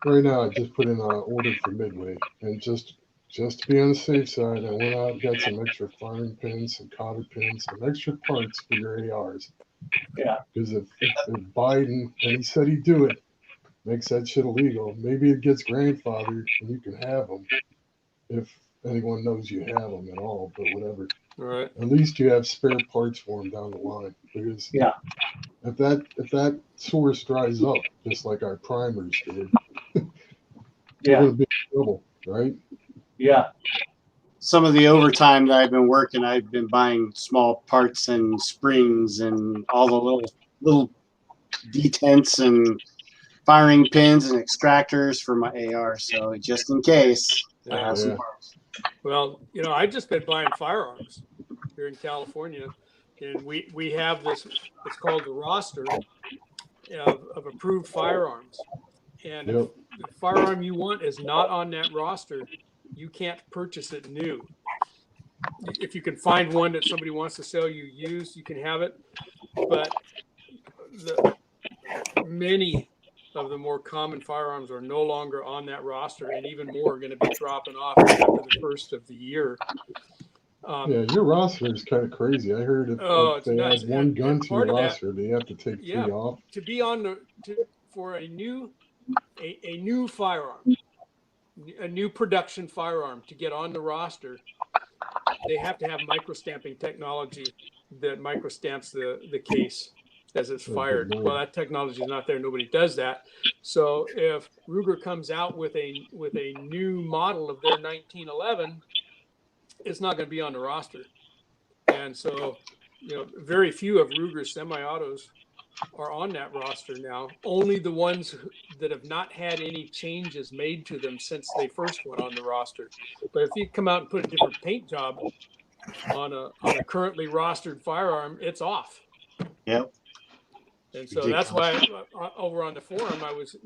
right now I just put in an order for Midway, and just to be on the safe side, I went out and got some extra firing pins, some cotter pins, some extra parts for your ARs. Yeah. Because if Biden, and he said he'd do it, makes that shit illegal, maybe it gets grandfathered and you can have them if anyone knows you have them at all, but whatever. All right. At least you have spare parts for them down the line. Because Yeah. if that source dries up, just like our primers did, we're Yeah. gonna be in trouble, right? Yeah. Some of the overtime that I've been working, I've been buying small parts and springs and all the little detents and firing pins and extractors for my AR. So just in case I have some Yeah. parts. Well, I've just been buying firearms here in California, and we have this. It's called the roster of approved firearms, and if Yep. the firearm you want is not on that roster, you can't purchase it new. If you can find one that somebody wants to sell you used, you can have it. But many of the more common firearms are no longer on that roster, and even more are going to be dropping off after the first of the year. Yeah, your roster is kind of crazy. I heard if It's they nuts. add one gun And to your part of that, roster, they have to take yeah, 3 off. to be on for a new firearm, a new production firearm to get on the roster, they have to have microstamping technology that microstamps the case as it's Oh, fired. good Well, Lord. that technology is not there. Nobody does that. So if Ruger comes out with a new model of their 1911, it's not going to be on the roster. And so, very few of Ruger's semi-autos are on that roster now. Only the ones that have not had any changes made to them since they first went on the roster. But if you come out and put a different paint job on a currently rostered firearm, it's off. Yep. And so that's why over on the forum, I was,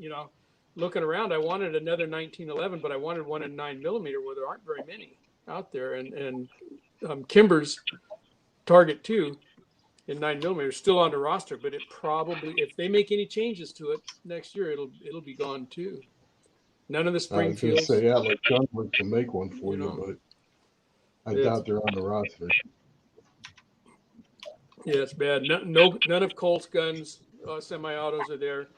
looking around. I wanted another 1911, but I wanted one in 9mm where there aren't very many out there. And Kimber's Target 2 in 9mm is still on the roster, but it probably, if they make any changes to it next year, it'll be gone too. None of the I was going to Springfields. say, yeah, like Gunwood can make one for you, but I doubt they're on the roster. Yeah, it's bad. None of Colt's guns, semi-autos are there.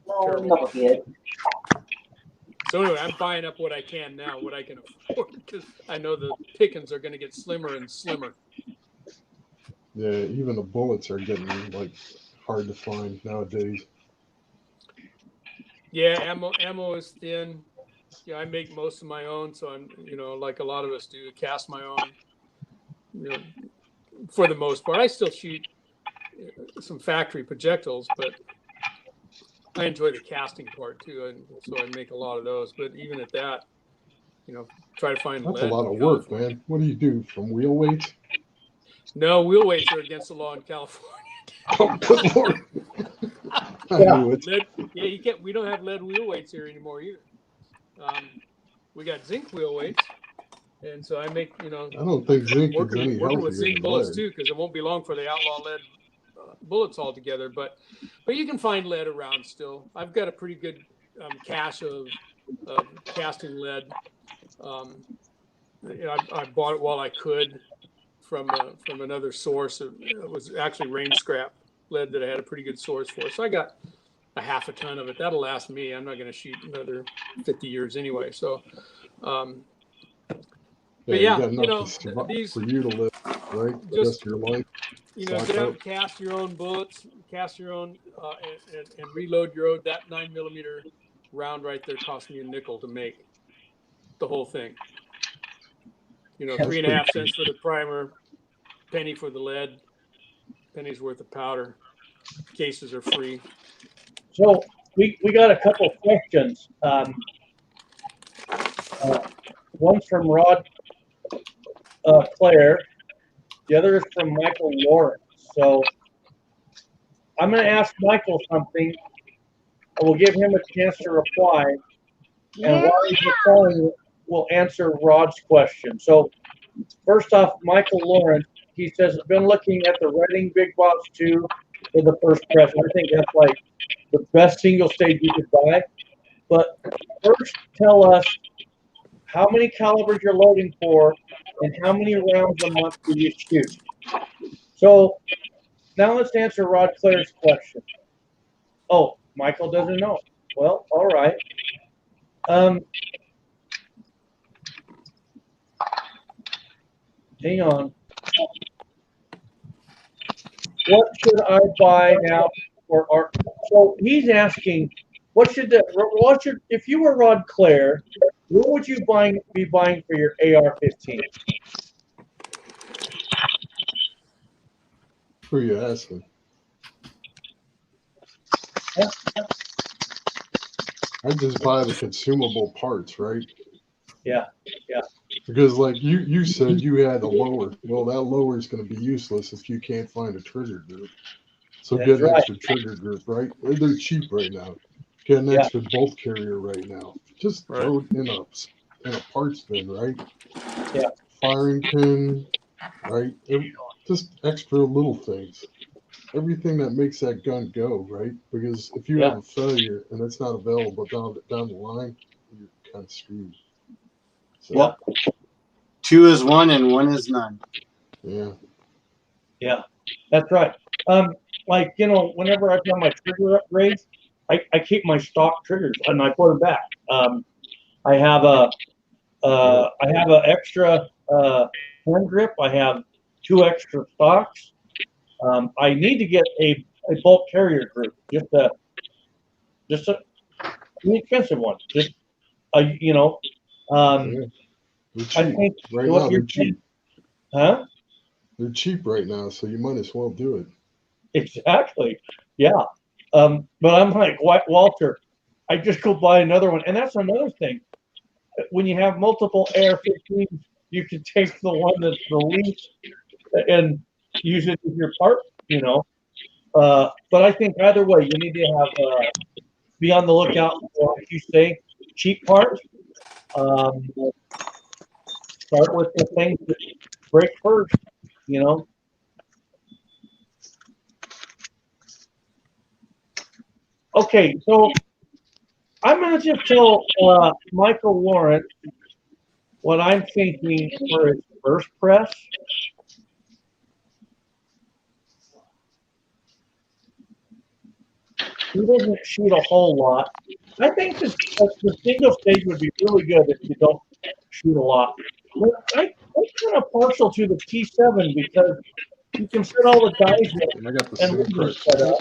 Terrible. So anyway, I'm buying up what I can now, what I can afford, because I know the pickings are going to get slimmer and slimmer. Yeah, even the bullets are getting like hard to find nowadays. Yeah, ammo is thin. Yeah, I make most of my own, so I'm, like a lot of us do, cast my own. For the most part, I still shoot some factory projectiles, but I enjoy the casting part too, and so I make a lot of those. But even at that, try to find That's lead. a lot of work, man. What do you do from wheel weights? No, wheel weights are against the law in California. Oh, good Lord. I knew it. You can't. We don't have lead wheel weights here anymore either. We got zinc wheel weights, and so I make. I don't think zinc is any working with healthier zinc than bullets lead. too, because it won't be long before they outlaw lead bullets altogether. But you can find lead around still. I've got a pretty good cache of casting lead. I bought it while I could from another source. It was actually range scrap lead that I had a pretty good source for. So I got a half a ton of it. That'll last me. I'm not going to shoot another 50 years anyway. So, but You got enough to survive, these for you to live, right? The just rest of your life. Stock get out up. and cast your own bullets, cast your own, and reload your own. That 9mm round right there cost me a nickel to make the whole thing. 3.5 cents for the primer, penny for the lead, penny's worth of powder. Cases are free. So we got a couple of questions. One's from Rod Claire. The other is from Michael Lawrence. So I'm going to ask Michael something. I will give him a chance to reply. And while he's replying, we'll answer Rod's question. So first off, Michael Lawrence, he says, I've been looking at the Redding Big Box 2 for the first press. I think that's like the best single stage you could buy. But first, tell us how many calibers you're loading for and how many rounds a month do you shoot? So now let's answer Rod Claire's question. Oh, Michael doesn't know. Well, all right. hang on. What should I buy now for art? So he's asking, if you were Rod Clare, what would you be buying for your AR-15? Who are you asking? I just buy the consumable parts, right? Yeah. Because like you said, you had a lower. Well, that lower is going to be useless if you can't find a trigger group. So That's get an right. extra trigger group, right? They're cheap right now. Get an Yeah. extra bolt carrier right now. Just Right. throw it in a parts bin, right? Yeah. Firing pin, right? Just extra little things. Everything that makes that gun go, right? Because if you Yeah. have a failure and it's not available down the line, you're kind of screwed. So, Yeah. 2 is 1 and 1 is none. yeah. Yeah, that's right. Like, whenever I've done my trigger upgrades, I keep my stock triggers and I put them back. I have an extra hand grip. I have 2 extra stocks. I need to get a bolt carrier group, just an inexpensive one. Just Yeah. They're I cheap. think Right what now, you're they're cheap. huh? They're cheap right now, so you might as well do it. Exactly. Yeah. But I'm like, Walter, I just go buy another one. And that's another thing. When you have multiple AR-15s, you can take the one that's the least and use it as your part. But I think either way, you need to have be on the lookout for, like you say, cheap parts. Start with the things that break first. Okay, so I'm going to just tell Michael Warren what I'm thinking for his first press. He doesn't shoot a whole lot. I think the single stage would be really good if you don't shoot a lot. But I'm kind of partial to the T7 because you can fit all the guys in And I got the and same leave them price. set up.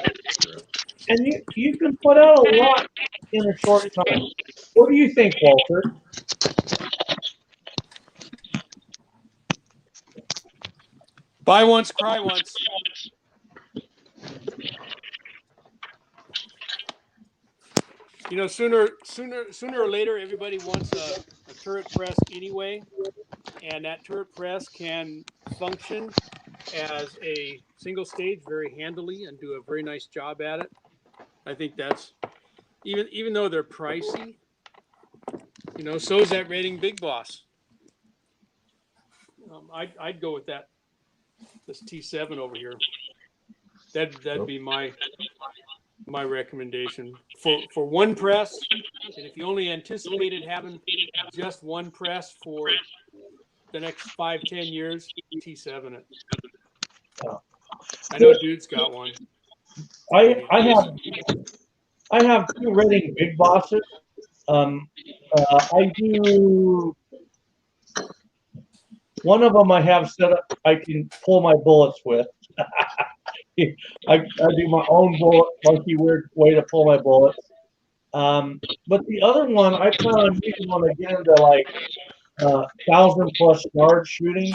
And you can put out a lot in a short time. What do you think, Walter? Buy once, cry once. Sooner or later, everybody wants a turret press anyway, and that turret press can function as a single stage very handily and do a very nice job at it. I think that's even though they're pricey, so is that rating Big Boss. I'd go with this T7 over here. That'd be my recommendation for one press. And if you only anticipated having just one press for the next 5-10 years, T7 it. I know dude's got one. I have 2 rating Big Bosses. I do. One of them I have set up. I can pull my bullets with. I do my own bullet, funky weird way to pull my bullets. But the other one, I plan on using one again to like 1,000+ yard shooting.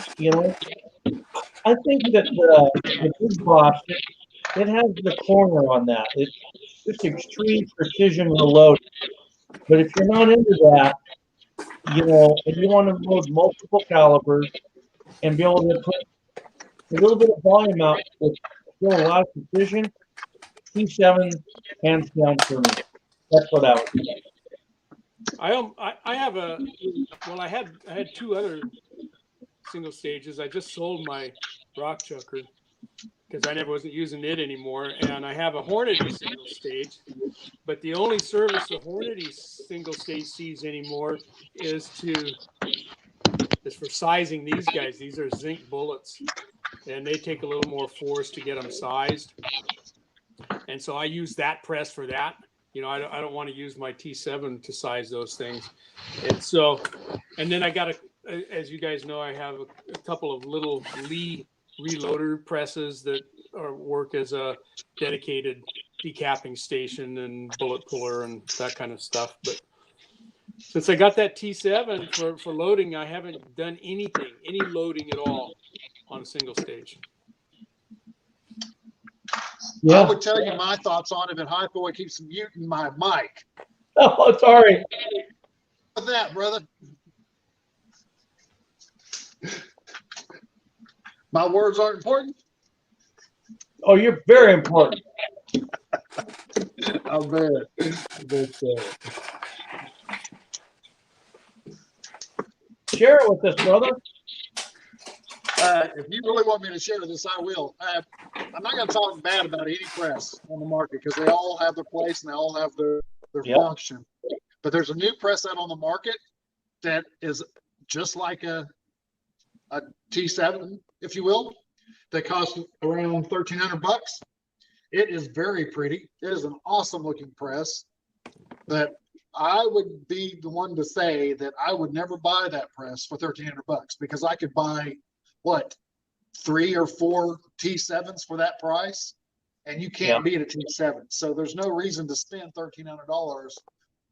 I think that the Big Boss, it has the corner on that. It's just extreme precision reload. But if you're not into that, and you want to load multiple calibers and be able to put a little bit of volume out with still a lot of precision, T7 hands down for me. That's what I would say. I had 2 other single stages. I just sold my rock chucker because I never wasn't using it anymore, and I have a Hornady single stage. But the only service the Hornady single stage sees anymore is for sizing these guys. These are zinc bullets, and they take a little more force to get them sized. And so I use that press for that. I don't want to use my T7 to size those things. And then I got as you guys know, I have a couple of little Lee reloader presses that work as a dedicated decapping station and bullet puller and that kind of stuff. But since I got that T7 for loading, I haven't done any loading at all on a single stage. I would tell you my thoughts on it, but High Boy keeps muting my mic. Oh, sorry. With that, brother. My words aren't important. Oh, you're very important. I'll bet. Share it with us, brother. If you really want me to share this, I will. I'm not going to talk bad about any press on the market because they all have their place and they all have their function. But there's a new press out on the market that is just like a T7, if you will, that costs around $1,300. It is very pretty. It is an awesome looking press, but I would be the one to say that I would never buy that press for $1,300 because I could buy what 3 or 4 T7s for that price, and you can't beat a T7. So there's no reason to spend $1,300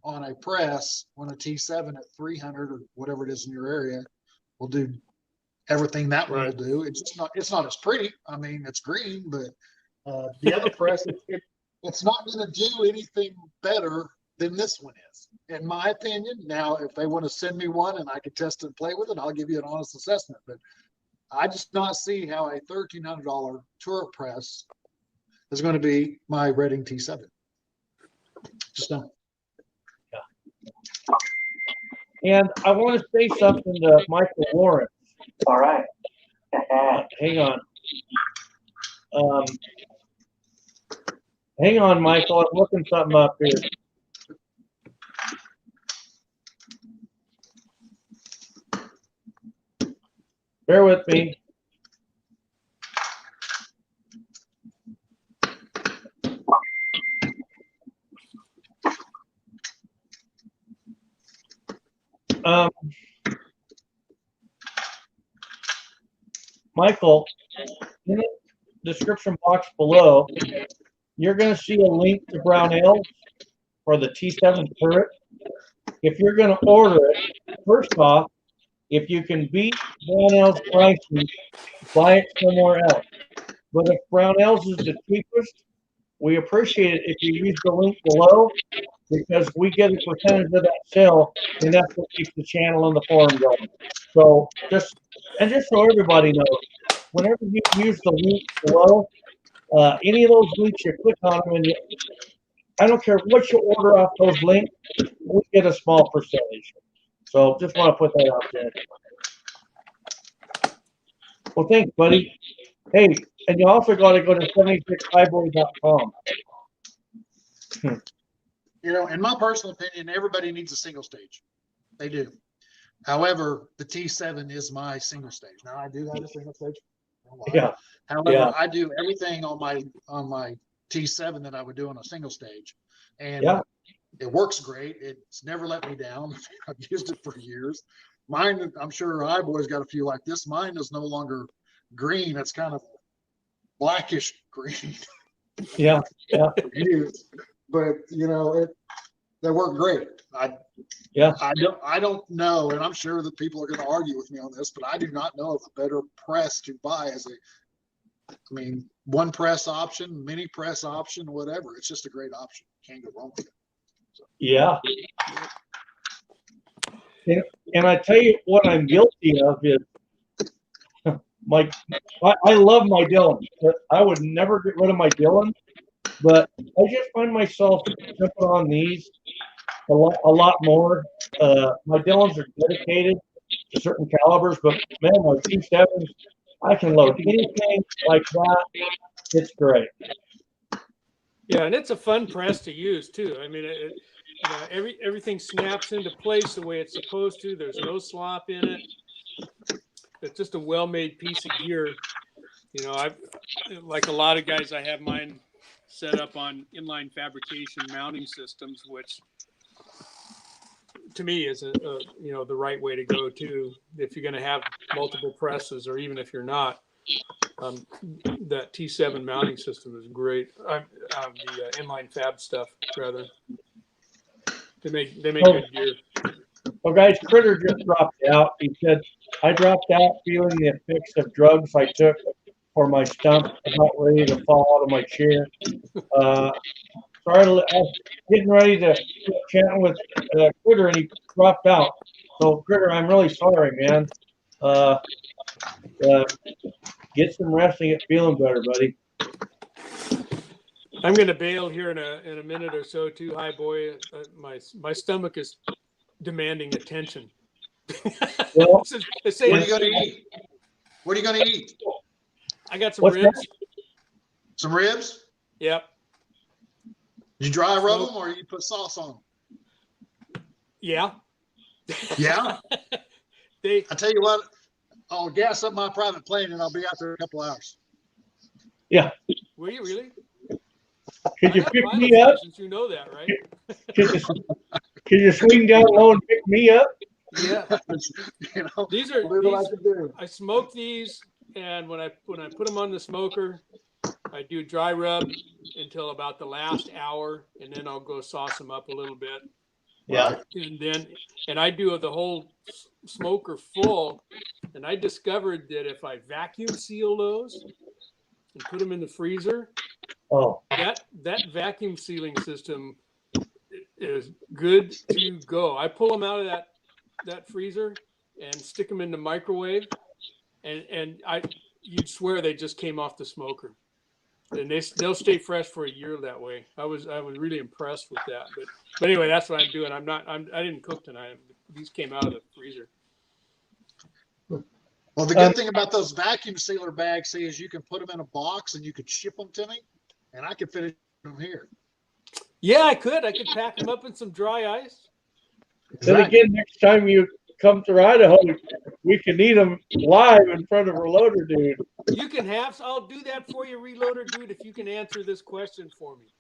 on a press when a T7 at 300 or whatever it is in your area will do everything that one will do. It's not as pretty. I mean, it's green, but the other press, it's not going to do anything better than this one is, in my opinion. Now, if they want to send me one and I can test it and play with it, I'll give you an honest assessment. But I just not see how a $1,300 tour press is going to be my Redding T7. Just don't. And I want to say something to Michael Lawrence. All right. Hang on. Hang on, Michael. I'm looking something up here. Bear with me. Michael, in the description box below, you're going to see a link to Brownells for the T7 turret. If you're going to order it, first off, if you can beat Brownells pricing, buy it somewhere else. But if Brownells is the cheapest, we appreciate it if you use the link below because we get a percentage of that sale, and that's what keeps the channel and the forum going. So just so everybody knows, whenever you use the link below, any of those links you click on them, and I don't care what you order off those links, we get a small percentage. So just want to put that out there. Well, thanks, buddy. Hey, and you also got to go to 76highboy.com. You know, in my personal opinion, everybody needs a single stage. They do. However, the T7 is my single stage. Now, I do have a single stage. Yeah. However, I do everything on my T7 that I would do on a single stage, and it works great. It's never let me down. I've used it for years. Mine, I'm sure Highboy's got a few like this. Mine is no longer green. It's kind of blackish green. Yeah. But you know, they work great. I don't know, and I'm sure that people are going to argue with me on this, but I do not know of a better press to buy as one press option, mini press option, whatever. It's just a great option. Can't go wrong with it. So. Yeah. And I tell you what I'm guilty of is I love my Dillon. I would never get rid of my Dillon, but I just find myself jumping on these a lot more. My Dillons are dedicated to certain calibers, but man, my T7s, I can load anything like that. It's great. Yeah, and it's a fun press to use too. I mean, everything snaps into place the way it's supposed to. There's no slop in it. It's just a well-made piece of gear. You know, like a lot of guys, I have mine set up on inline fabrication mounting systems, which to me is the right way to go too. If you're going to have multiple presses, or even if you're not, that T7 mounting system is great. The inline fab stuff rather. They make good gear. Well, guys, Critter just dropped out. He said, I dropped out feeling the effects of drugs I took for my stump, about ready to fall out of my chair. Sorry, I was getting ready to chat with Critter, and he dropped out. So, Critter, I'm really sorry, man. Get some rest and get feeling better, buddy. I'm going to bail here in a minute or so too. Hi, boy. My stomach is demanding attention. Well, What are you going to eat? What are you going to eat? I got some What's ribs. that? Some ribs? Yep. You dry rub them or you put sauce on them? Yeah. Yeah. I tell you what, I'll gas up my private plane and I'll be out there in a couple hours. Yeah. Will you really? Could you I got pick pilot me up? license, you know that, right? Could you swing down low and pick me up? Yeah. These are I smoke these, and when I put them on the smoker, I do dry rub until about the last hour, and then I'll go sauce them up a little bit. Yeah. And I do the whole smoker full, and I discovered that if I vacuum seal those and put them in the freezer, that vacuum sealing system is good to go. I pull them out of that freezer and stick them in the microwave, and you'd swear they just came off the smoker, and they'll stay fresh for a year that way. I was really impressed with that. But anyway, that's what I'm doing. I didn't cook tonight. These came out of the freezer. Well, the good thing about those vacuum sealer bags is you can put them in a box and you could ship them to me, and I could finish them here. Yeah, I could pack them up in some dry ice. Then again, next time you come to Idaho, we can eat them live in front of a loader dude. You can have. I'll do that for you, reloader dude, if you can answer this question for me.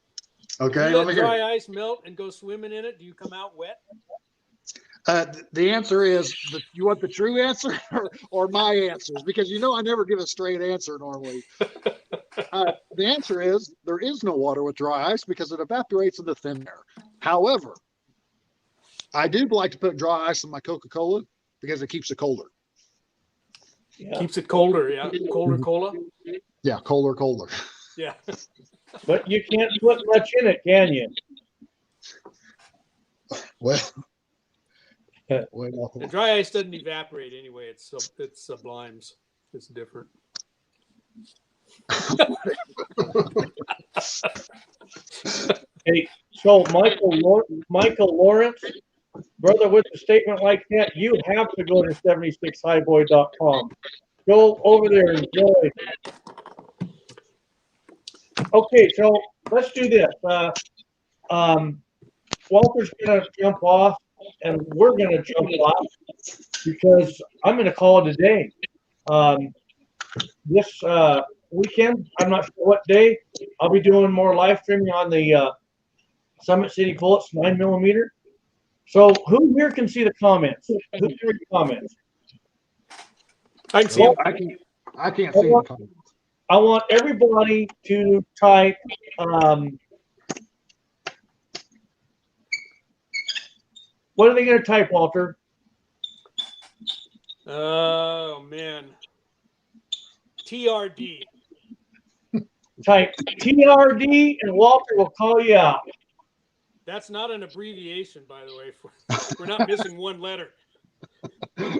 Okay, let dry ice melt and go swimming in it. Do you come out wet? The answer is, you want the true answer or my answers? Because I never give a straight answer normally. The answer is there is no water with dry ice because it evaporates into thin air. However, I do like to put dry ice in my Coca-Cola because it keeps it colder. Yeah. Keeps it colder, yeah. Colder cola? Yeah, colder. Yeah. But you can't put much in it, can you? Well, the dry ice doesn't evaporate anyway. It's sublimes. It's different. Hey, so Michael Lawrence, brother, with a statement like that, you have to go to 76highboy.com. Go over there and enjoy. Okay, so let's do this. Walter's going to jump off, and we're going to jump off because I'm going to call it a day. This weekend, I'm not sure what day, I'll be doing more live streaming on the Summit City Bullets 9mm. So who here can see the comments? Who can read the comments? I can see them. I can't see the comments. I want everybody to type what are they going to type, Walter? Oh, man. TRD. Type TRD and Walter will call you out. That's not an abbreviation, by the way. We're not missing one letter.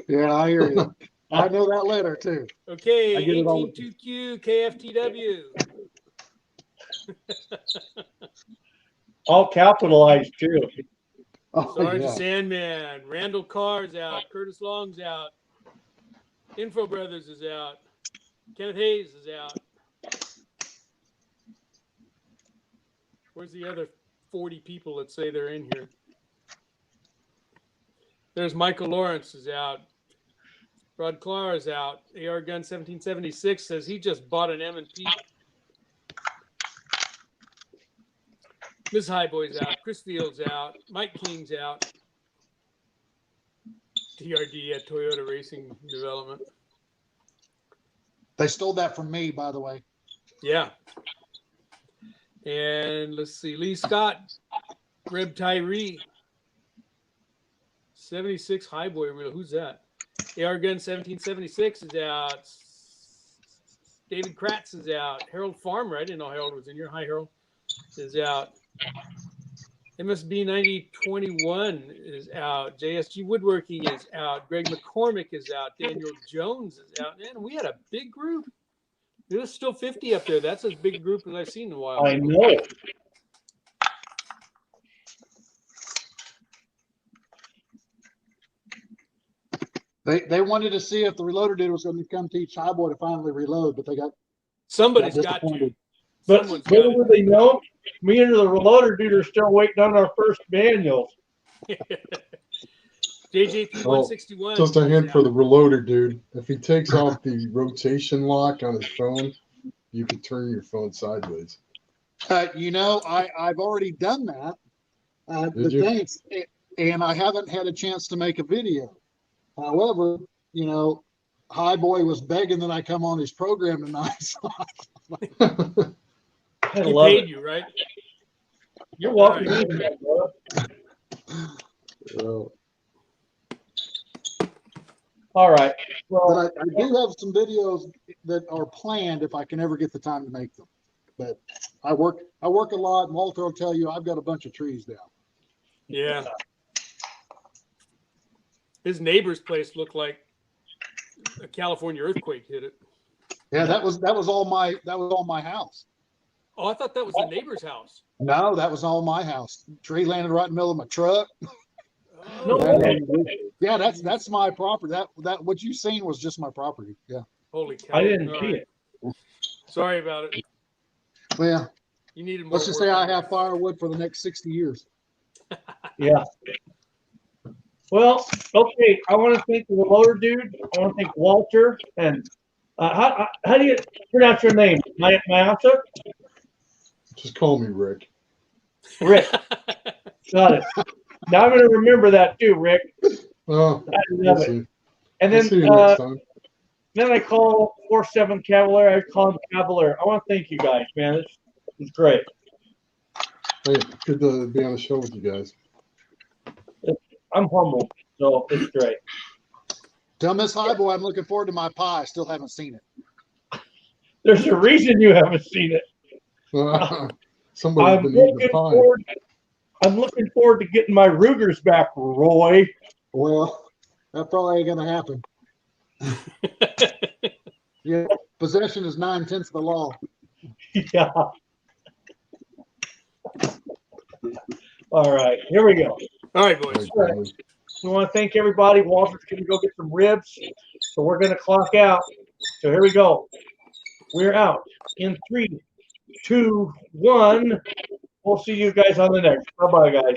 Yeah, I hear you. I know that letter too. Okay, 182Q KFTW. All capitalized too. Sergeant Sandman, Randall Carr's out, Curtis Long's out, Info Brothers is out, Kenneth Hayes is out. Where's the other 40 people that say they're in here? There's Michael Lawrence is out. Rod Clark is out. AR Gun 1776 says he just bought an M&P. Ms. Highboy's out. Chris Field's out. Mike King's out. TRD at Toyota Racing Development. They stole that from me, by the way. Yeah. And let's see, Lee Scott, Reb Tyree, 76 Highboy Reel. Who's that? AR Gun 1776 is out. David Kratz is out. Harold Farmer, I didn't know Harold was in here. Hi, Harold, is out. MSB 9021 is out. JSG Woodworking is out. Greg McCormick is out. Daniel Jones is out. Man, we had a big group. There's still 50 up there. That's as big a group as I've seen in a while. I know. They wanted to see if the reloader dude was going to come teach Highboy to finally reload, but they got Somebody's got to. disappointed. But Someone's got little do they know, me and the reloader dude are still waiting on our first manuals. JJP 161. Just a hint for the reloader dude. If he takes off the rotation lock on his phone, you can turn your phone sideways. You know, I've already done that. Did you? Thanks, and I haven't had a chance to make a video. However, you know, Highboy was begging that I come on his program tonight. So I He love paid it. you, right? You're welcome. All right. in, bro. Well, All right. but Well, I do have some videos that are planned if I can ever get the time to make them. But I work a lot, and Walter will tell you I've got a bunch of trees down. Yeah. His neighbor's place looked like a California earthquake hit it. Yeah, that was all my house. Oh, I thought that was the neighbor's house. No, that was all my house. Tree landed right in the middle of my truck. No Oh, way. Yeah, that's my property. That what you seen was just my property. Yeah. holy cow. I didn't All see right. it. Sorry about it. Well, You needed more let's just work say I on have firewood for the next 60 years. Yeah. Well, okay. I want to thank the reloader dude. I want to thank Walter. And how do you pronounce your name? Mayasa? just call me Rick. Rick. Got it. Now I'm going to remember that too, Rick. Oh, I we'll love it. see. And We'll then, see you next time. then I call 47 Cavalier. I call him Cavalier. I want to thank you guys, man. It's great. Hey, good to be on the show with you guys. I'm humbled, so it's great. Tell Miss Highboy I'm looking forward to my pie. I still haven't seen it. There's a reason you haven't seen it. Somebody's been eating the pie. I'm looking forward to getting my Rugers back, Roy. Well, that probably ain't gonna happen. Yeah, possession is 9/10 of the law. Yeah. All right, here we go. All right, boys. All right. We want to thank everybody. Walter's going to go get some ribs, so we're going to clock out. So here we go. We're out in 3, 2, 1. We'll see you guys on the next. Bye-bye, guys.